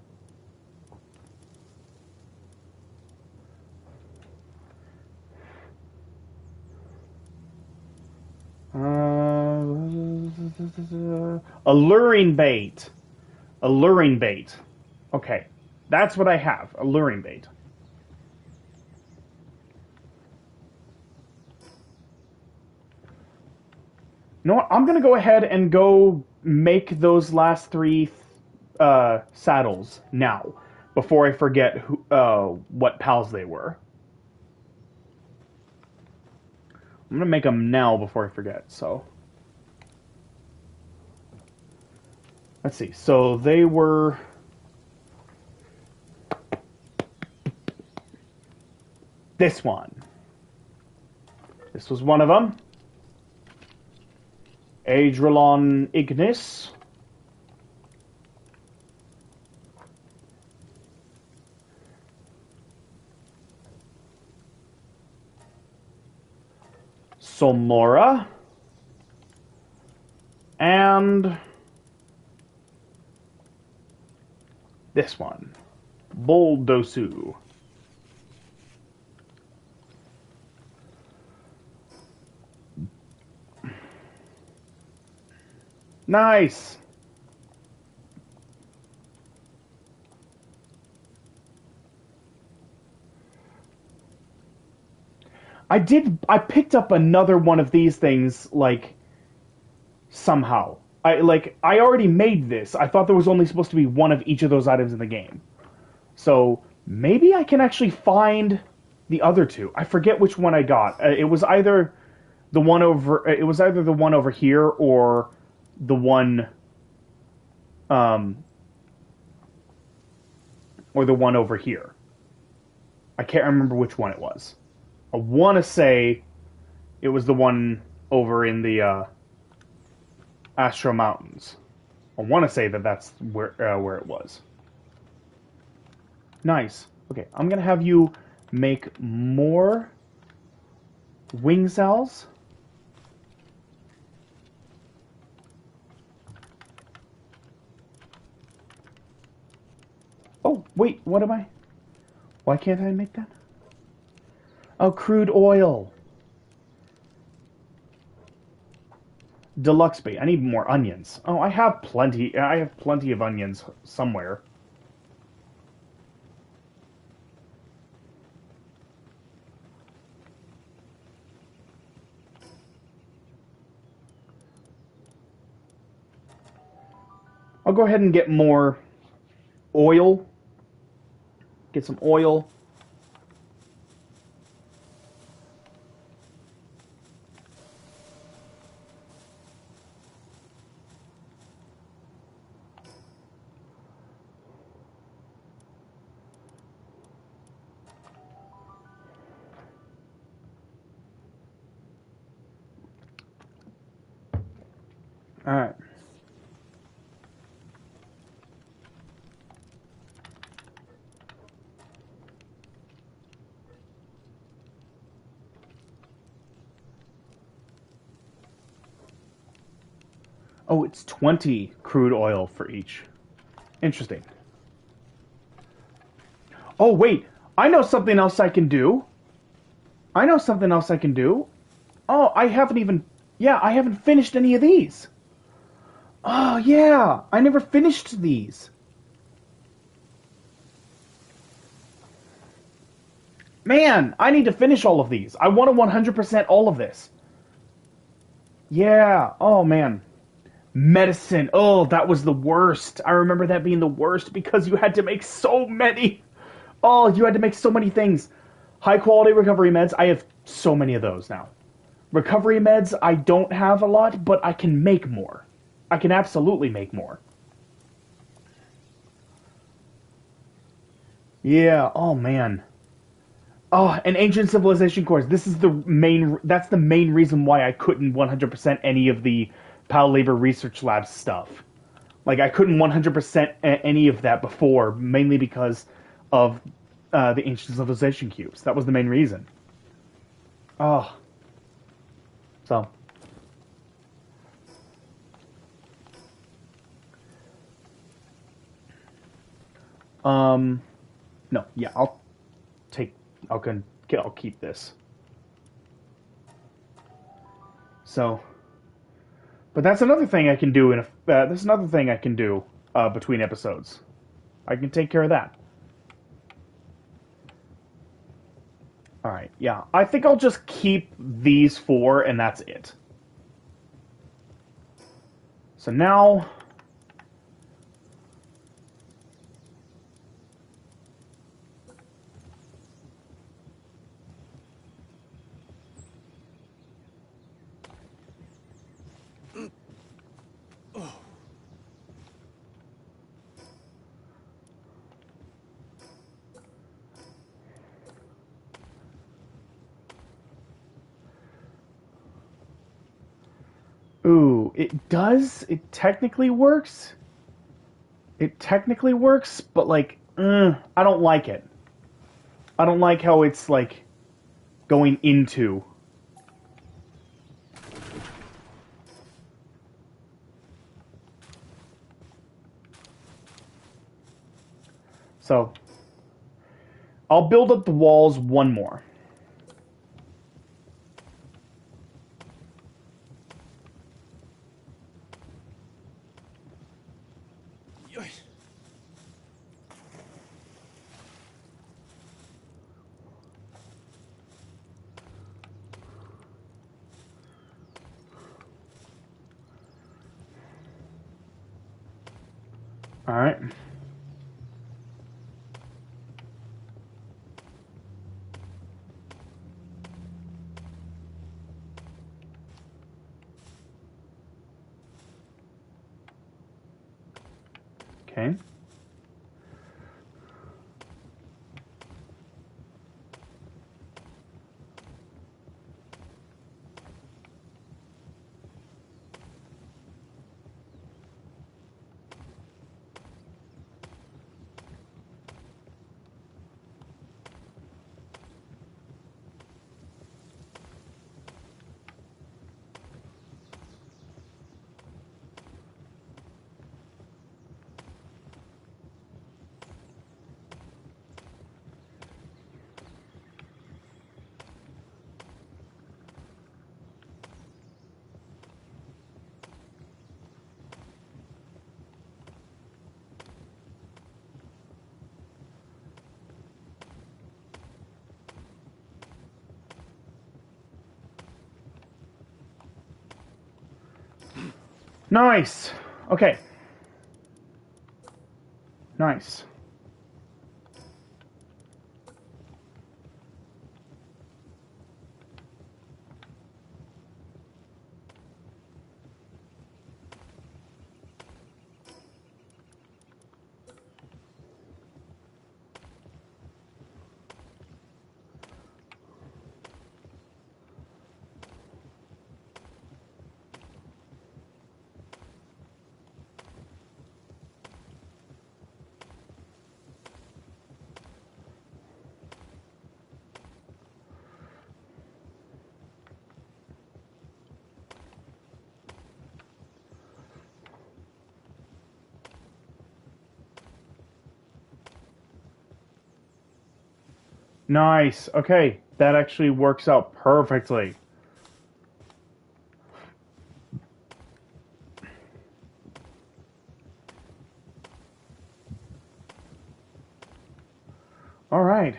Alluring bait. Alluring bait. Okay. That's what I have. Alluring bait. You know what? I'm going to go ahead and go make those last 3 saddles now, before I forget what pals they were. I'm going to make them now before I forget, so. Let's see. So they were... This one. This was one of them. Adrelon Ignis. Somora. And this one. Boldosu. Nice. I picked up another one of these things, like, somehow. I already made this. I thought there was only supposed to be one of each of those items in the game. So, maybe I can actually find the other two. I forget which one I got. It was either the one over here or the one or the one over here. I can't remember which one it was. I want to say it was the one over in the Astro Mountains. I want to say that that's where it was. Nice. Okay, I'm going to have you make more wing cells. Oh, wait, what am I? Why can't I make that? Oh, crude oil. Deluxe bait. I need more onions. Oh, I have plenty. I have plenty of onions somewhere. I'll go ahead and get more oil. Get some oil. All right. Oh, it's 20 crude oil for each. Interesting. Oh, wait. I know something else I can do. I know something else I can do. Oh, I haven't even... Yeah, I haven't finished any of these. Oh, yeah. I never finished these. Man, I need to finish all of these. I want to 100% all of this. Yeah. Oh, man. Medicine. Oh, that was the worst. I remember that being the worst because you had to make so many. Oh, you had to make so many things. High quality recovery meds. I have so many of those now. Recovery meds, I don't have a lot, but I can make more. I can absolutely make more. Yeah, oh man. Oh, and ancient civilization cores. This is the main. That's the main reason why I couldn't 100% any of the Pal Labor Research Lab stuff. Like I couldn't 100% any of that before, mainly because of the ancient civilization cubes. That was the main reason. Oh, so um, no, yeah, take. I'll can. I'll keep this. So, but that's another thing I can do in a. That's another thing I can do between episodes. I can take care of that. All right, yeah. I think I'll just keep these four, and that's it. So now, ooh, it does. It technically works. It technically works, but like, I don't like it. I don't like how it's like going into. So I'll build up the walls one more. All right. Okay. Nice. Okay. Nice. Nice. Okay. That actually works out perfectly. All right.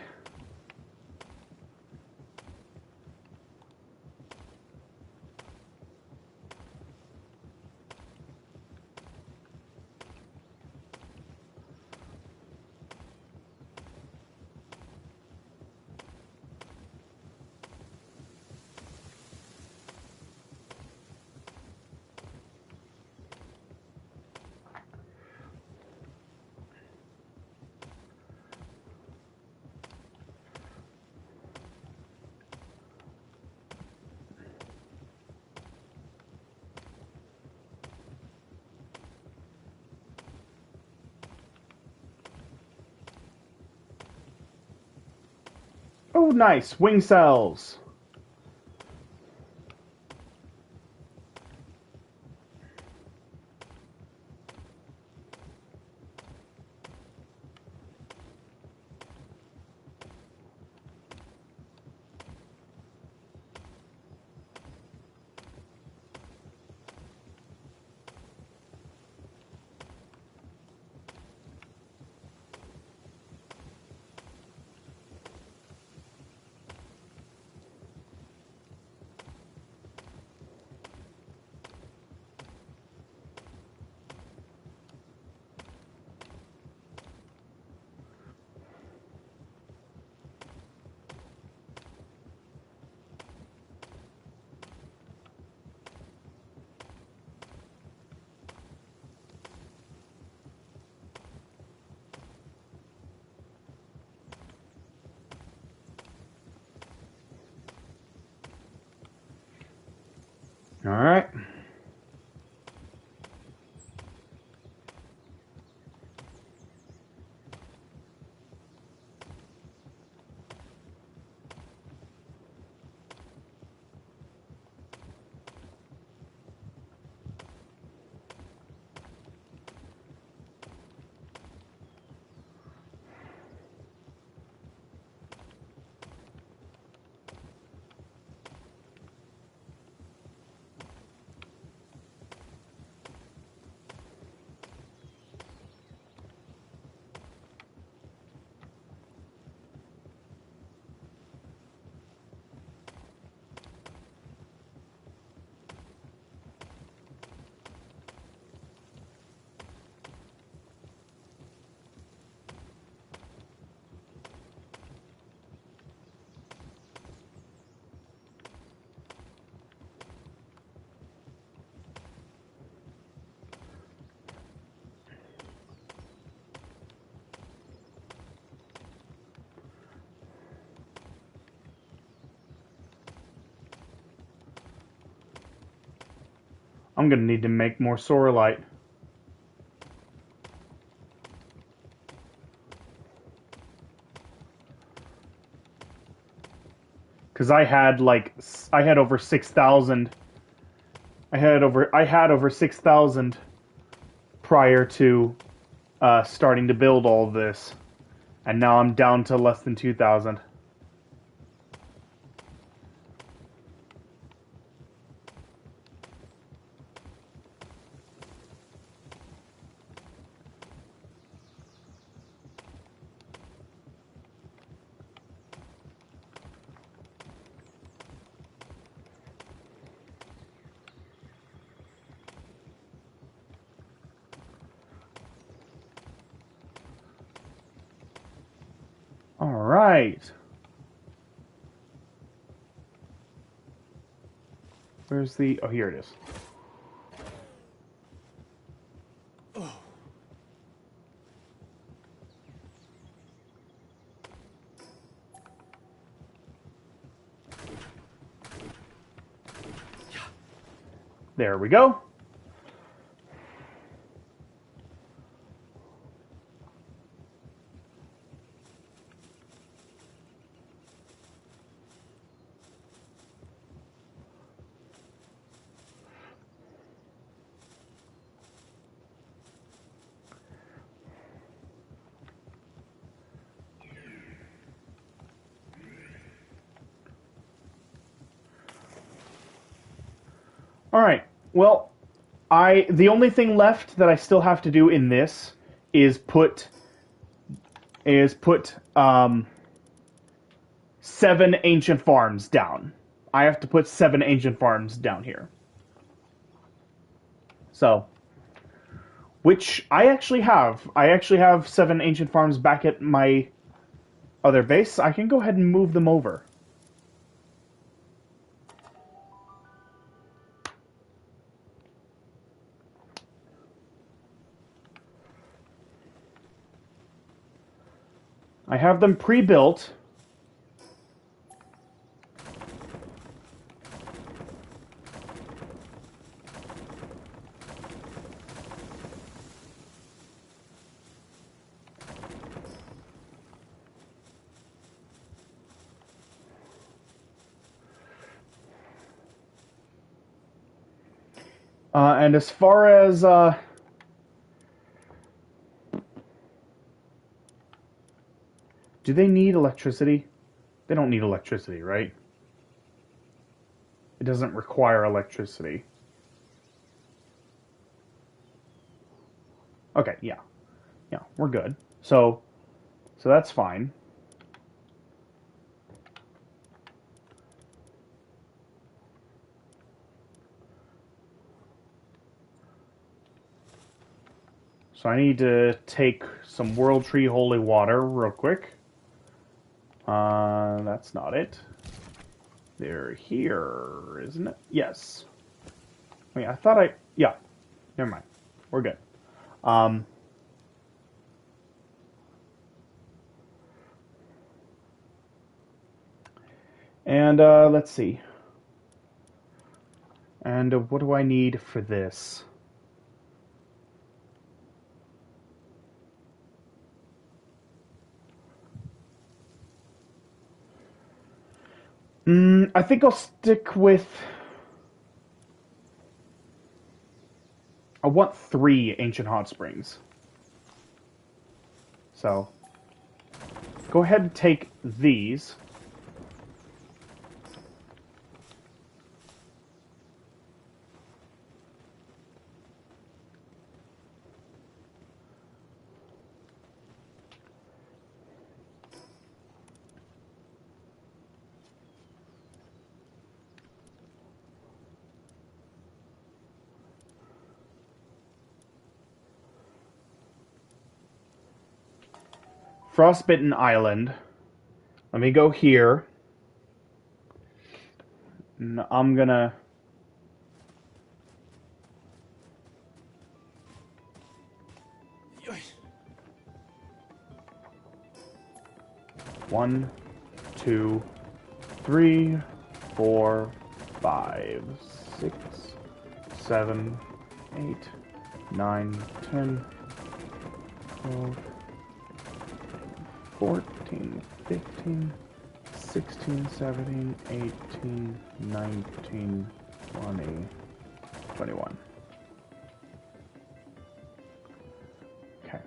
Oh, nice. Wing cells. All right. I'm gonna need to make more Sorelite. Because I had over 6,000. I had over 6,000 prior to starting to build all of this, and now I'm down to less than 2,000. right. Where's the... Oh, here it is. There we go. All right. Well, the only thing left that I still have to do in this is put 7 ancient farms down. I have to put 7 ancient farms down here. So, which I actually have. I actually have 7 ancient farms back at my other base. I can go ahead and move them over. I have them pre-built. And as far as do they need electricity? They don't need electricity, right? It doesn't require electricity. Okay, yeah. Yeah, we're good. So that's fine. So I need to take some World Tree Holy Water real quick. That's not it. They're here, isn't it? Yes. Wait, I thought I... Yeah. Never mind. We're good. And, let's see. And what do I need for this? I think I'll stick with... I want 3 ancient hot springs. So, go ahead and take these. Frostbitten Island. Let me go here. And I'm gonna... One, 2, 3, 4, 5, 6, 7, 8, 9, 10, 12, 14, 15, 16, 17, 18, 19, 20, 21. Okay.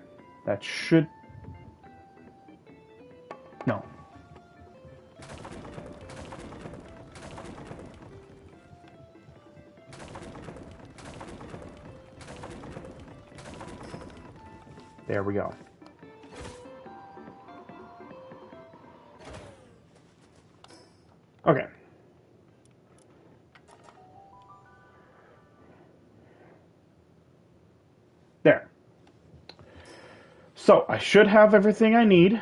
That should... No. There we go. Okay. There. So, I should have everything I need.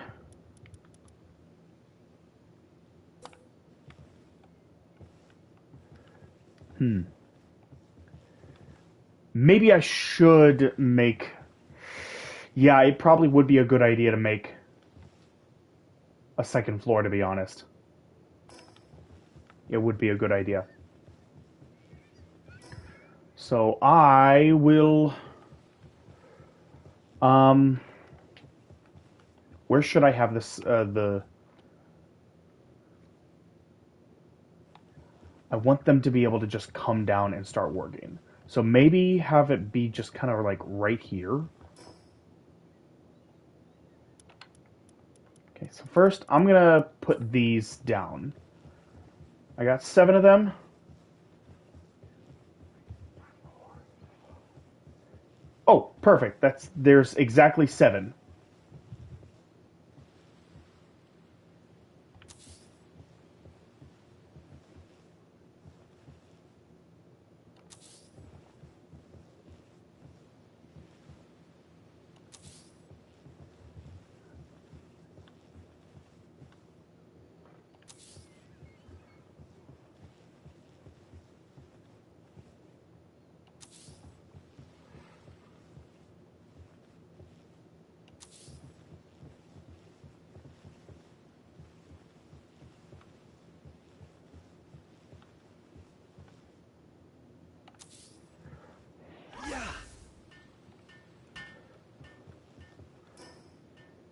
Maybe I should make... Yeah, it probably would be a good idea to make a second floor, to be honest. It would be a good idea. So I will... Um, where should I have this? I want them to be able to just come down and start working. So maybe have it be just kind of like right here. Okay, so first I'm gonna put these down. I got 7 of them. Oh, perfect. There's exactly 7.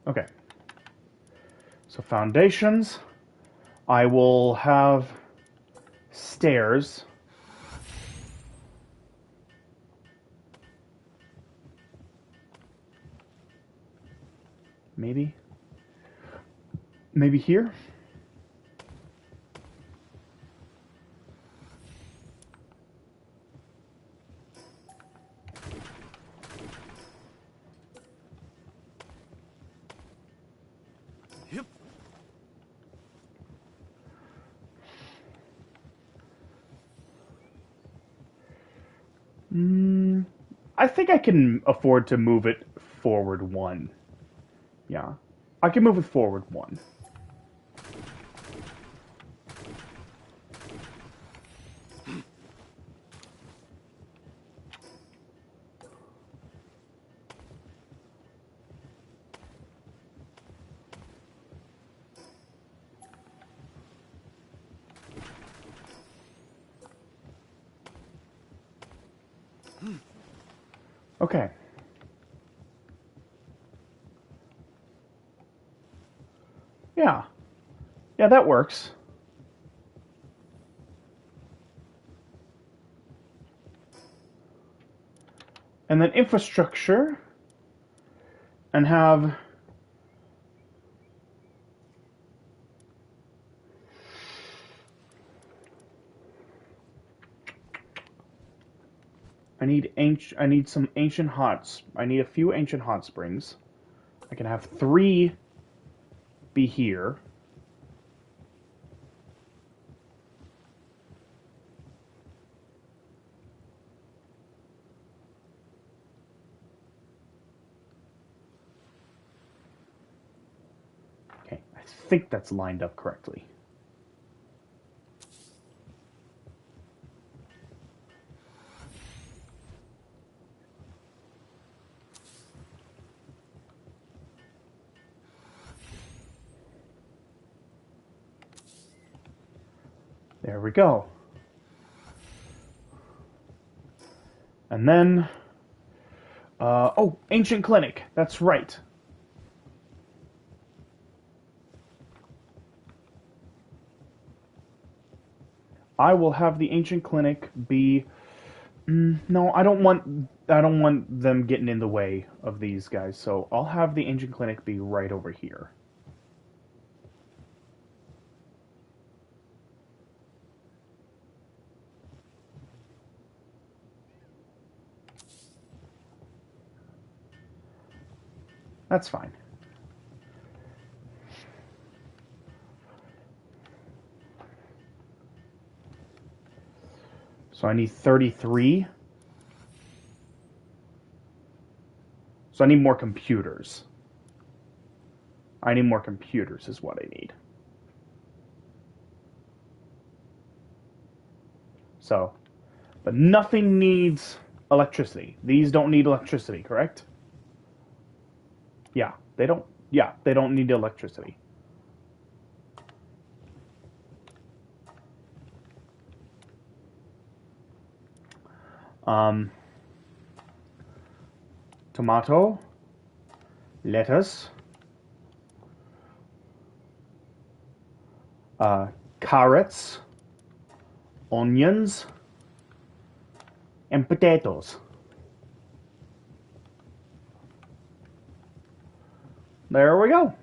Okay. So foundations. I will have stairs. Maybe. Maybe here. Yep. I think I can afford to move it forward 1. Yeah. I can move it forward 1. Okay. Yeah. Yeah, that works. And then infrastructure. And have... I need some ancient hots. I need a few ancient hot springs. I can have 3 be here. Okay, I think that's lined up correctly. There we go. And then... oh, Ancient Clinic. That's right. I will have the Ancient Clinic be... no, I don't want them getting in the way of these guys, so I'll have the Ancient Clinic be right over here. That's fine. So I need 33. So I need more computers. I need more computers is what I need. So, but nothing needs electricity. These don't need electricity, correct? Yeah, they don't. Yeah, they don't need electricity. Um, Tomato, lettuce, uh, carrots, onions, and potatoes. There we go.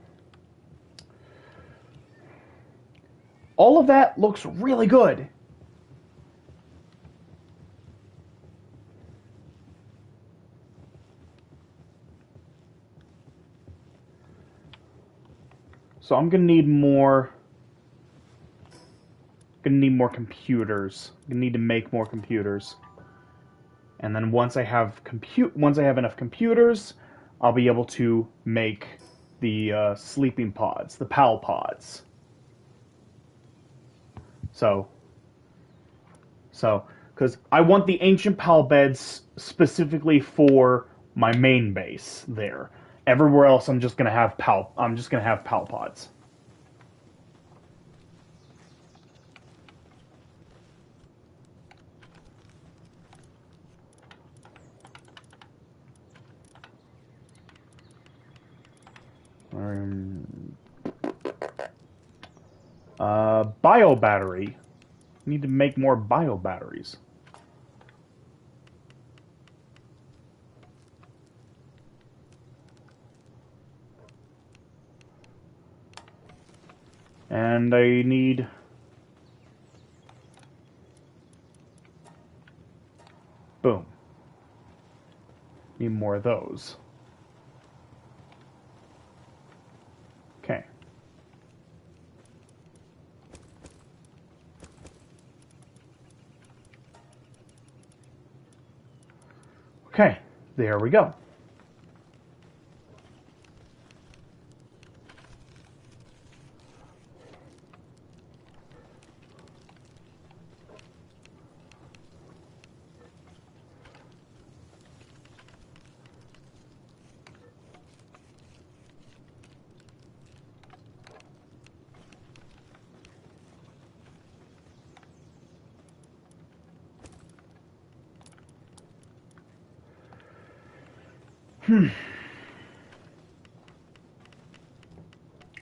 All of that looks really good. So I'm gonna need more. Gonna need more computers. Gonna need to make more computers. And then once I have enough computers, I'll be able to make the sleeping pods, the PAL pods. So, because I want the ancient PAL beds specifically for my main base there. Everywhere else, I'm just gonna have PAL. I'm just gonna have PAL pods. Bio battery. Need to make more bio batteries. And I need boom. Need more of those. Okay. Okay, there we go.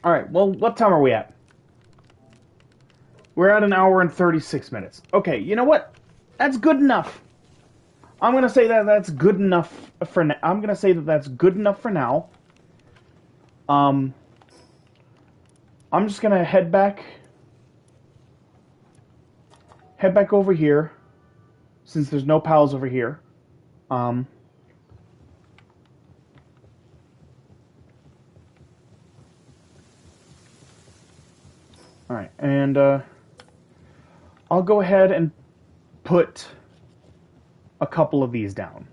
All right, well, what time are we at? We're at an hour and 36 minutes. Okay, you know what? That's good enough. I'm going to say that that's good enough for now. I'm going to say that that's good enough for now. Um, I'm just going to head back over here, since there's no pals over here. Um, all right, and I'll go ahead and put a couple of these down.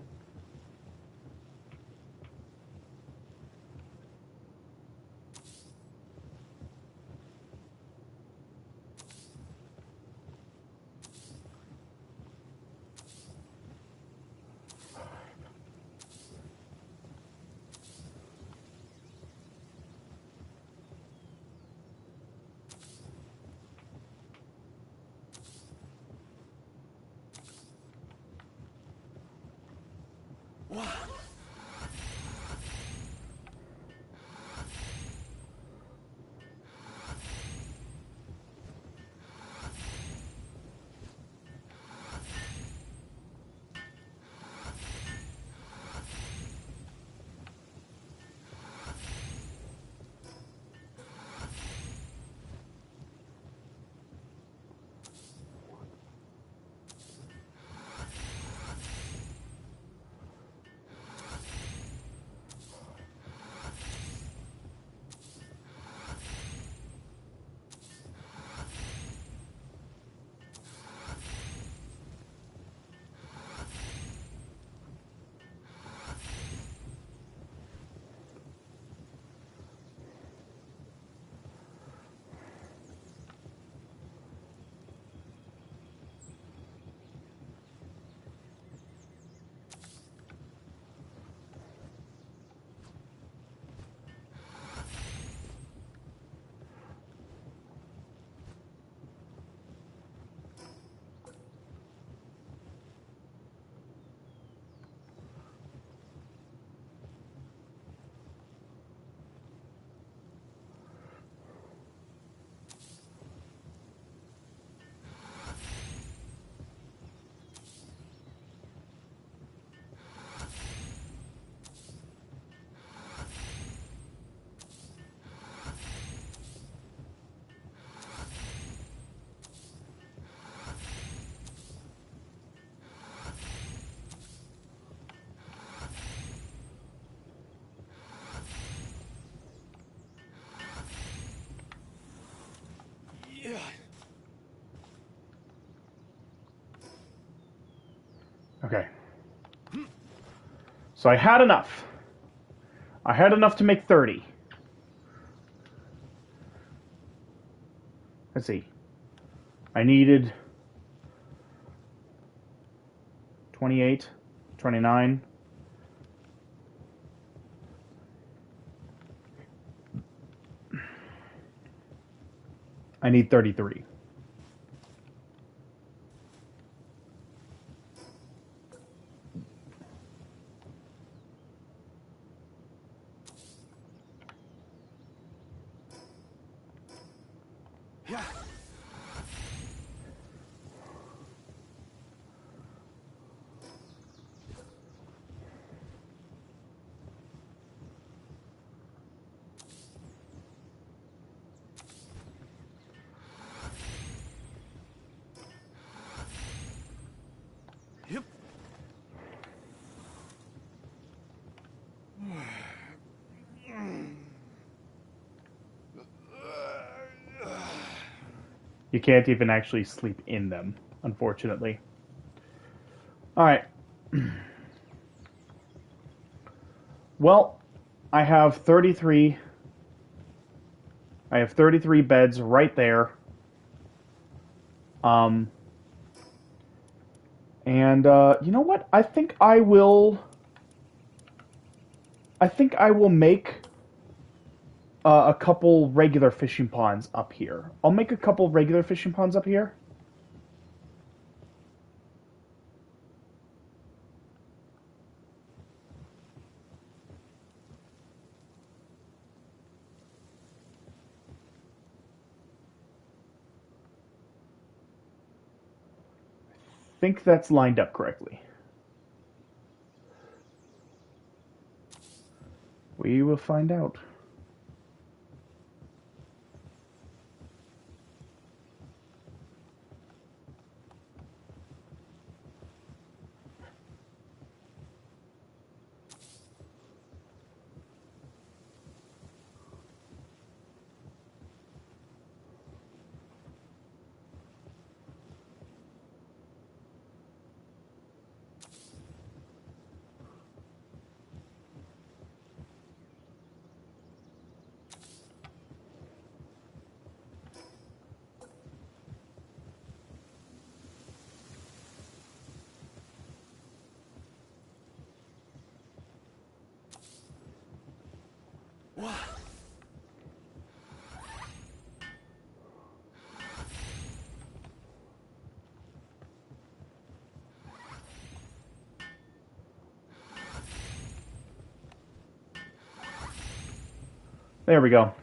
Okay. So I had enough. I had enough to make 30. Let's see. I needed 28, 29. I need 33. Yeah. Yep. You can't even actually sleep in them, unfortunately. Alright. Well, I have 33. I have 33 beds right there. Um, and you know what? I think I will make a couple regular fishing ponds up here. I'll make a couple regular fishing ponds up here. Think that's lined up correctly. We will find out. There we go.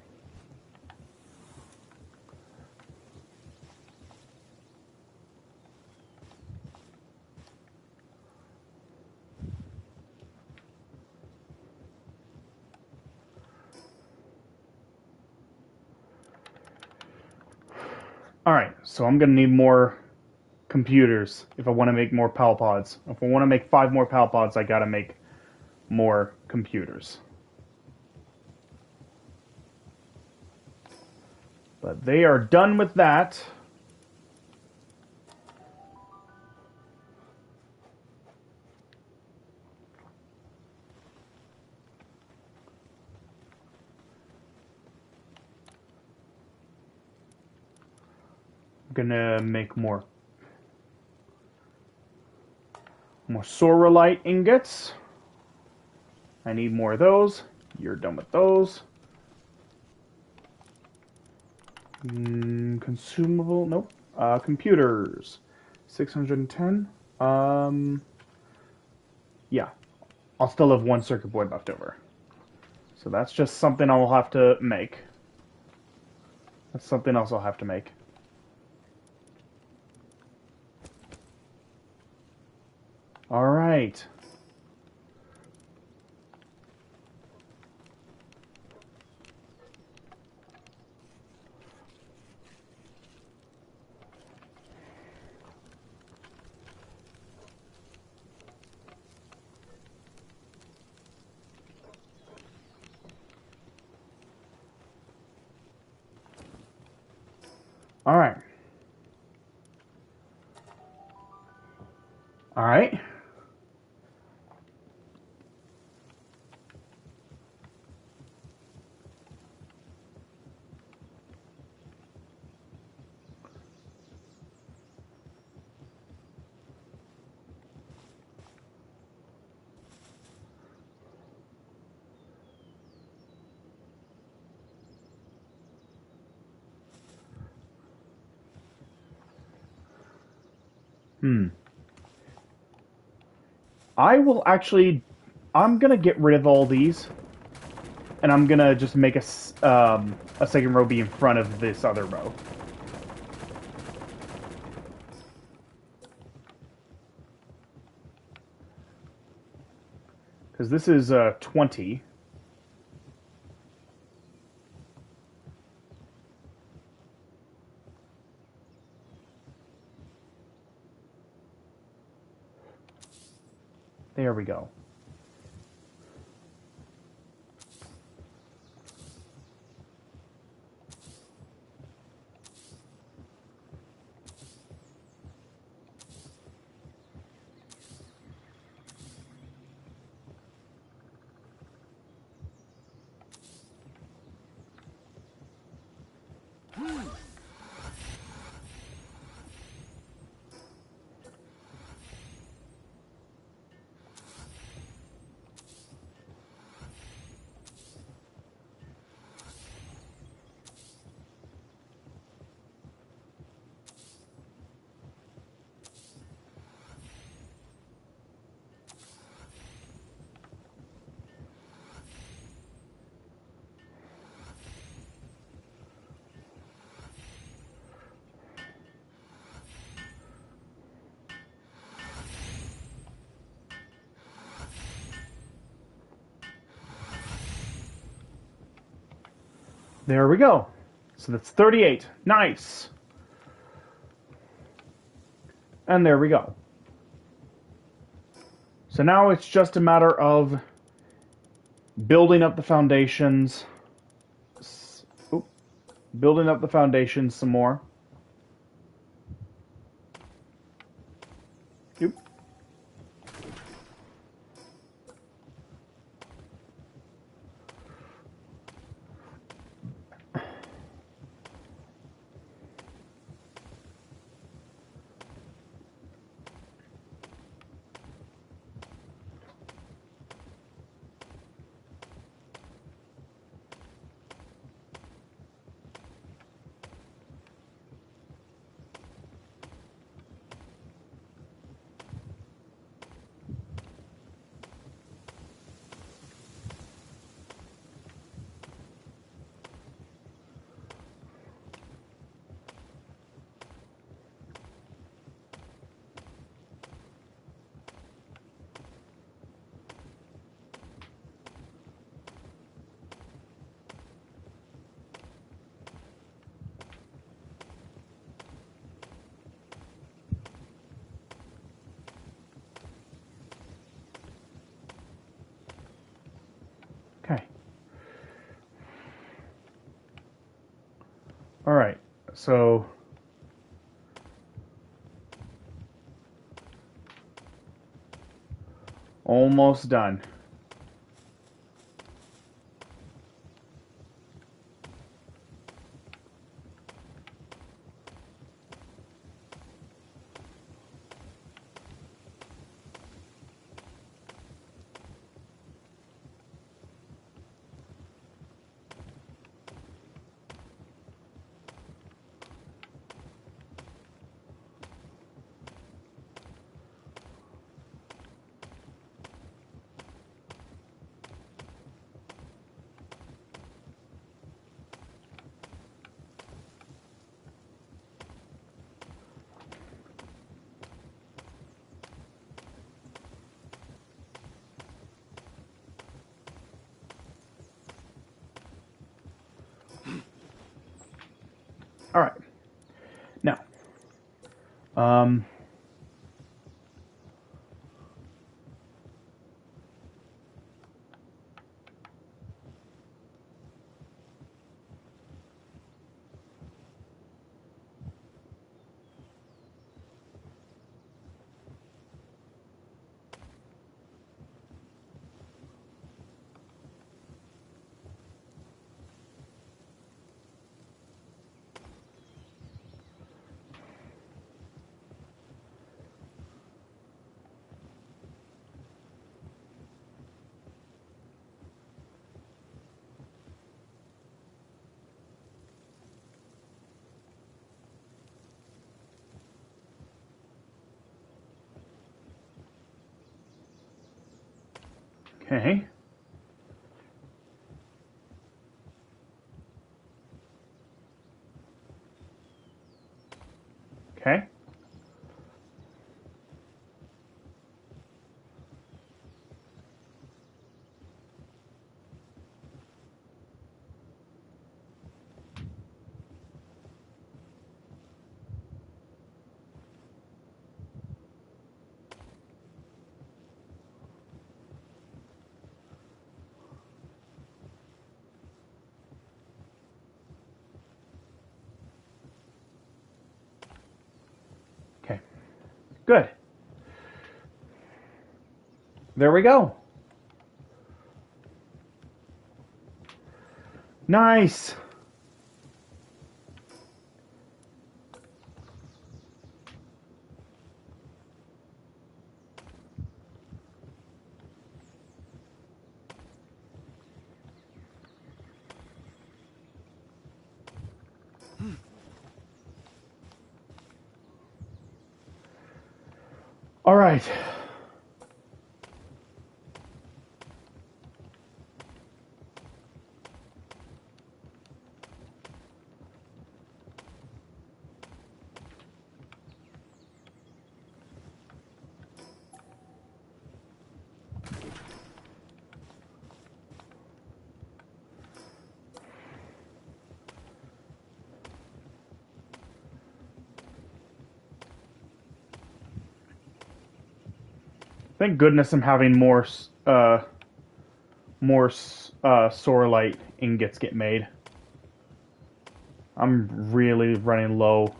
Alright, so I'm going to need more computers if I want to make more PAL pods. If I want to make 5 more PAL pods, I got to make more computers. But they are done with that. I'm gonna make more Sorrelite ingots. I need more of those. You're done with those. Consumable, nope. Computers, 610. Yeah, I'll still have one circuit board left over. So that's just something I'll have to make. That's something else I'll have to make. All right. All right. All right. Hmm. I will actually. I'm gonna get rid of all these, and I'm gonna just make a second row be in front of this other row. Because this is 20. There we go. There we go. So that's 38. Nice. And there we go. So now it's just a matter of building up the foundations. Oop, building up the foundations some more. Oop. Okay. All right. So almost done. All right. Now, um, Okay. Okay. Okay. Good. There we go. Nice. All right. Thank goodness I'm having more Sorelite ingots get made. I'm really running low.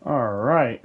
All right.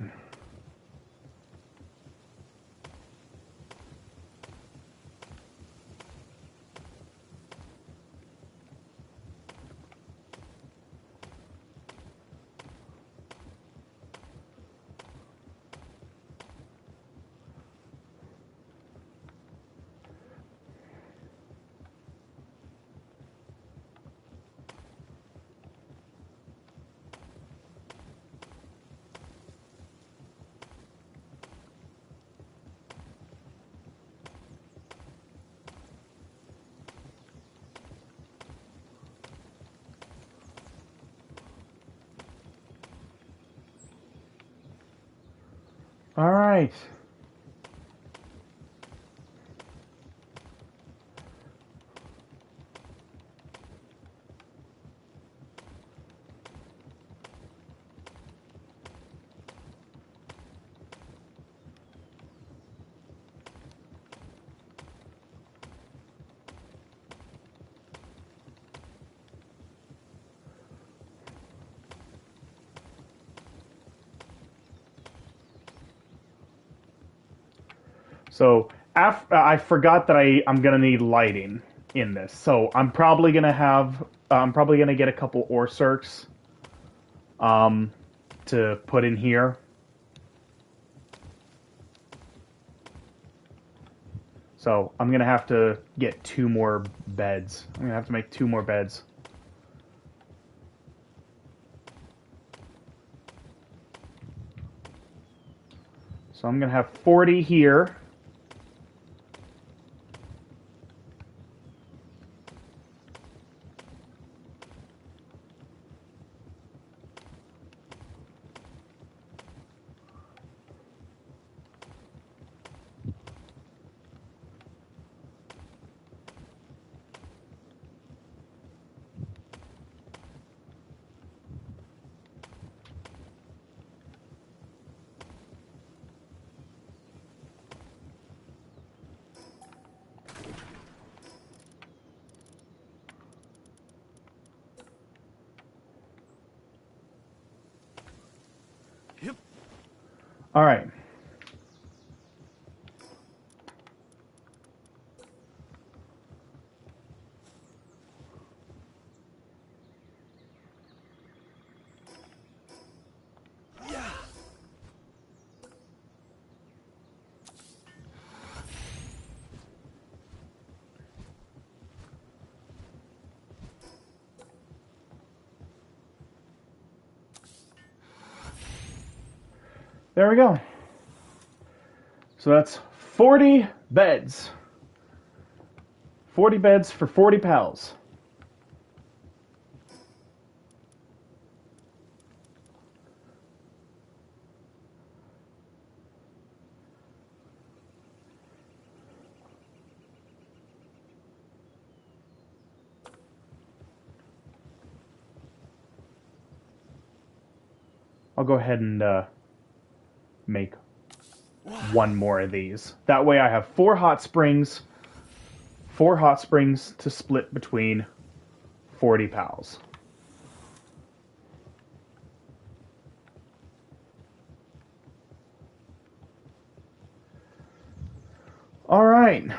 All right. So I forgot that I'm gonna need lighting in this. So I'm probably gonna get a couple ore circs um, to put in here. So I'm gonna have to get two more beds. I'm gonna have to make two more beds. So I'm gonna have 40 here. Yep. All right. There we go. So that's 40 beds. 40 beds for 40 pals. I'll go ahead and make one more of these. That way I have four hot springs to split between 40 pals. All right.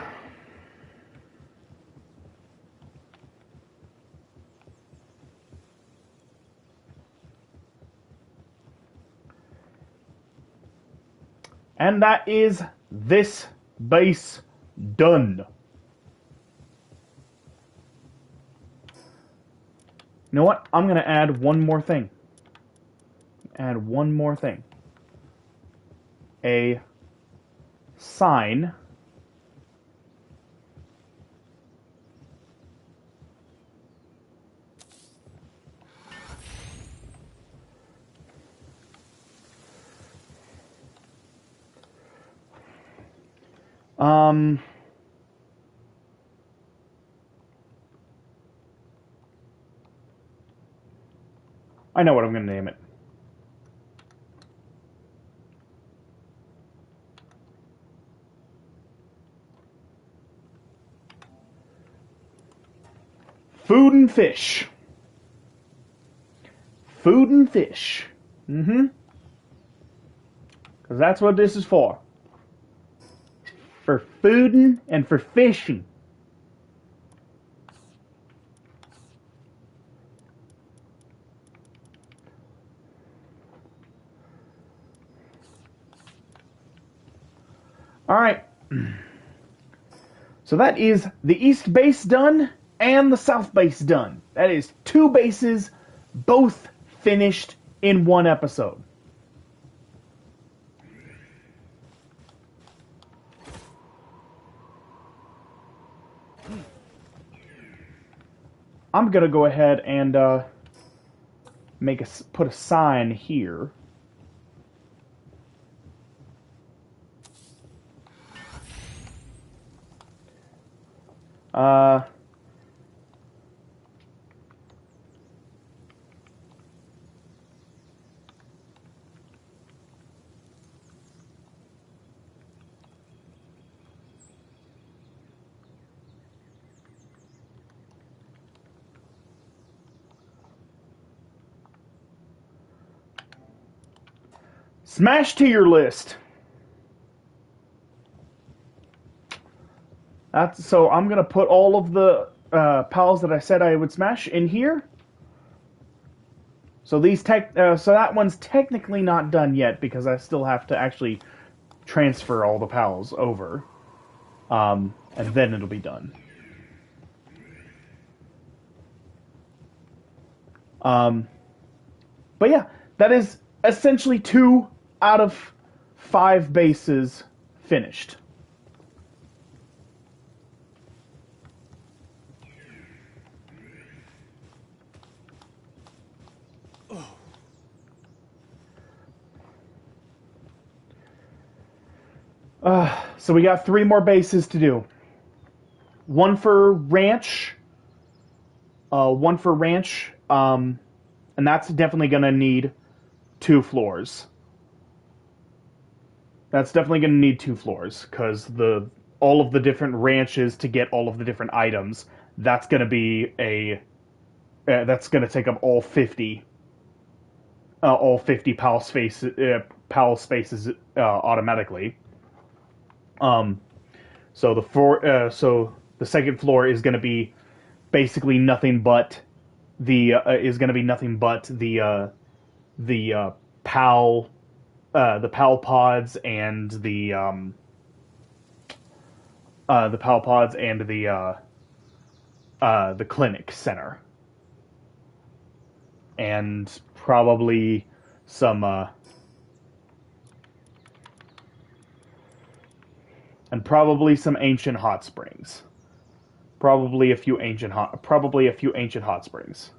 And that is this base done. You know what? I'm going to add one more thing. Add one more thing. A sign. Um, I know what I'm going to name it. Food and fish. Food and fish. Mm-hmm. Because that's what this is for. For fooding and for fishing. All right. So that is the east base done and the south base done. That is two bases, both finished in one episode. I'm gonna go ahead and put a sign here. Uh, Smash to your list. So I'm gonna put all of the pals that I said I would smash in here. So so that one's technically not done yet because I still have to actually transfer all the pals over, and then it'll be done. Um, but yeah, that is essentially 2 out of 5 bases finished. So we got 3 more bases to do. One for ranch, one for ranch, and that's definitely gonna need 2 floors. That's definitely gonna need 2 floors because the all of the different ranches to get all of the different items. That's gonna be that's gonna take up all 50 PAL spaces automatically. Um, so the second floor is going to be basically nothing but the PAL the PAL pods and the PAL pods and the clinic center, and probably some ancient hot springs. Probably a few ancient hot springs.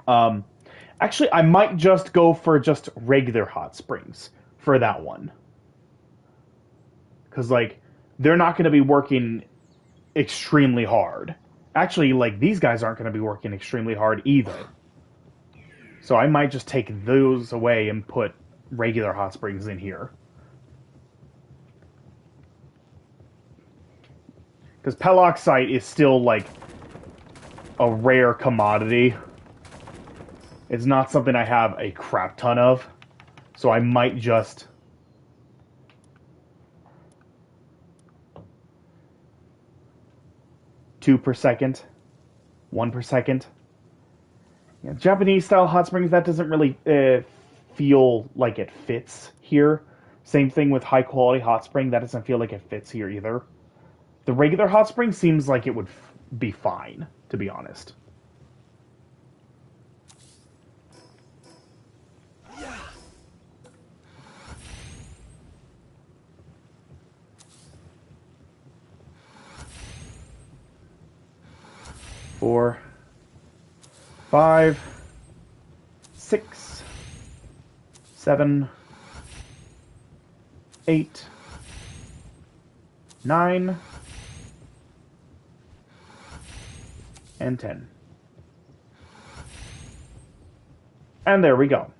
Um, Actually, I might just go for just regular hot springs for that one, because like they're not going to be working extremely hard. Actually, like these guys aren't going to be working extremely hard either. So I might just take those away and put regular hot springs in here. Because peloxite is still like a rare commodity. It's not something I have a crap ton of. So I might just... Two per second. 1 per second. Yeah, Japanese style hot springs, that doesn't really feel like it fits here. Same thing with high quality hot spring, that doesn't feel like it fits here either. The regular hot spring seems like it would be fine, to be honest. Four, 5, 6, 7, 8, 9, and 10. And there we go.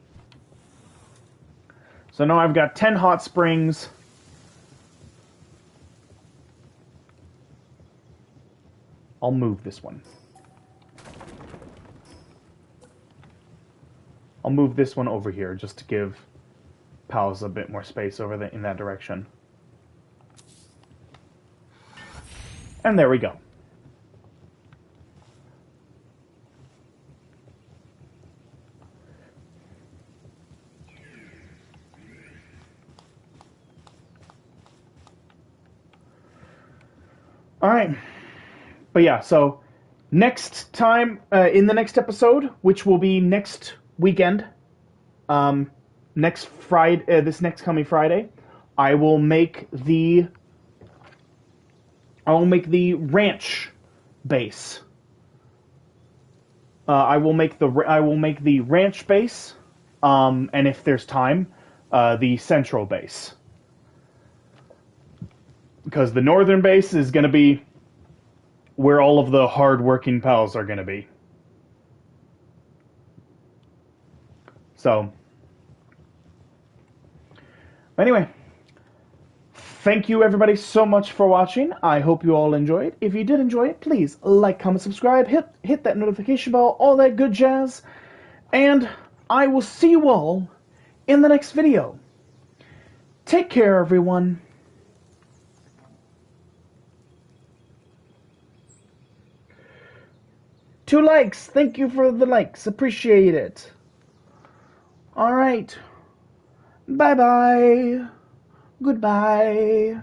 So now I've got 10 hot springs. I'll move this one. I'll move this one over here just to give pals a bit more space over in that direction. And there we go. All right. But yeah, so next time, in the next episode, which will be next weekend, next Friday, this next coming Friday, I will make the ranch base. I will make the ranch base, and if there's time, the central base, because the northern base is going to be where all of the hard-working pals are going to be. So, anyway, thank you everybody so much for watching. I hope you all enjoyed. If you did enjoy it, please like, comment, subscribe, hit that notification bell, all that good jazz. And I will see you all in the next video. Take care, everyone. 2 likes. Thank you for the likes. Appreciate it. All right. Bye bye. Goodbye.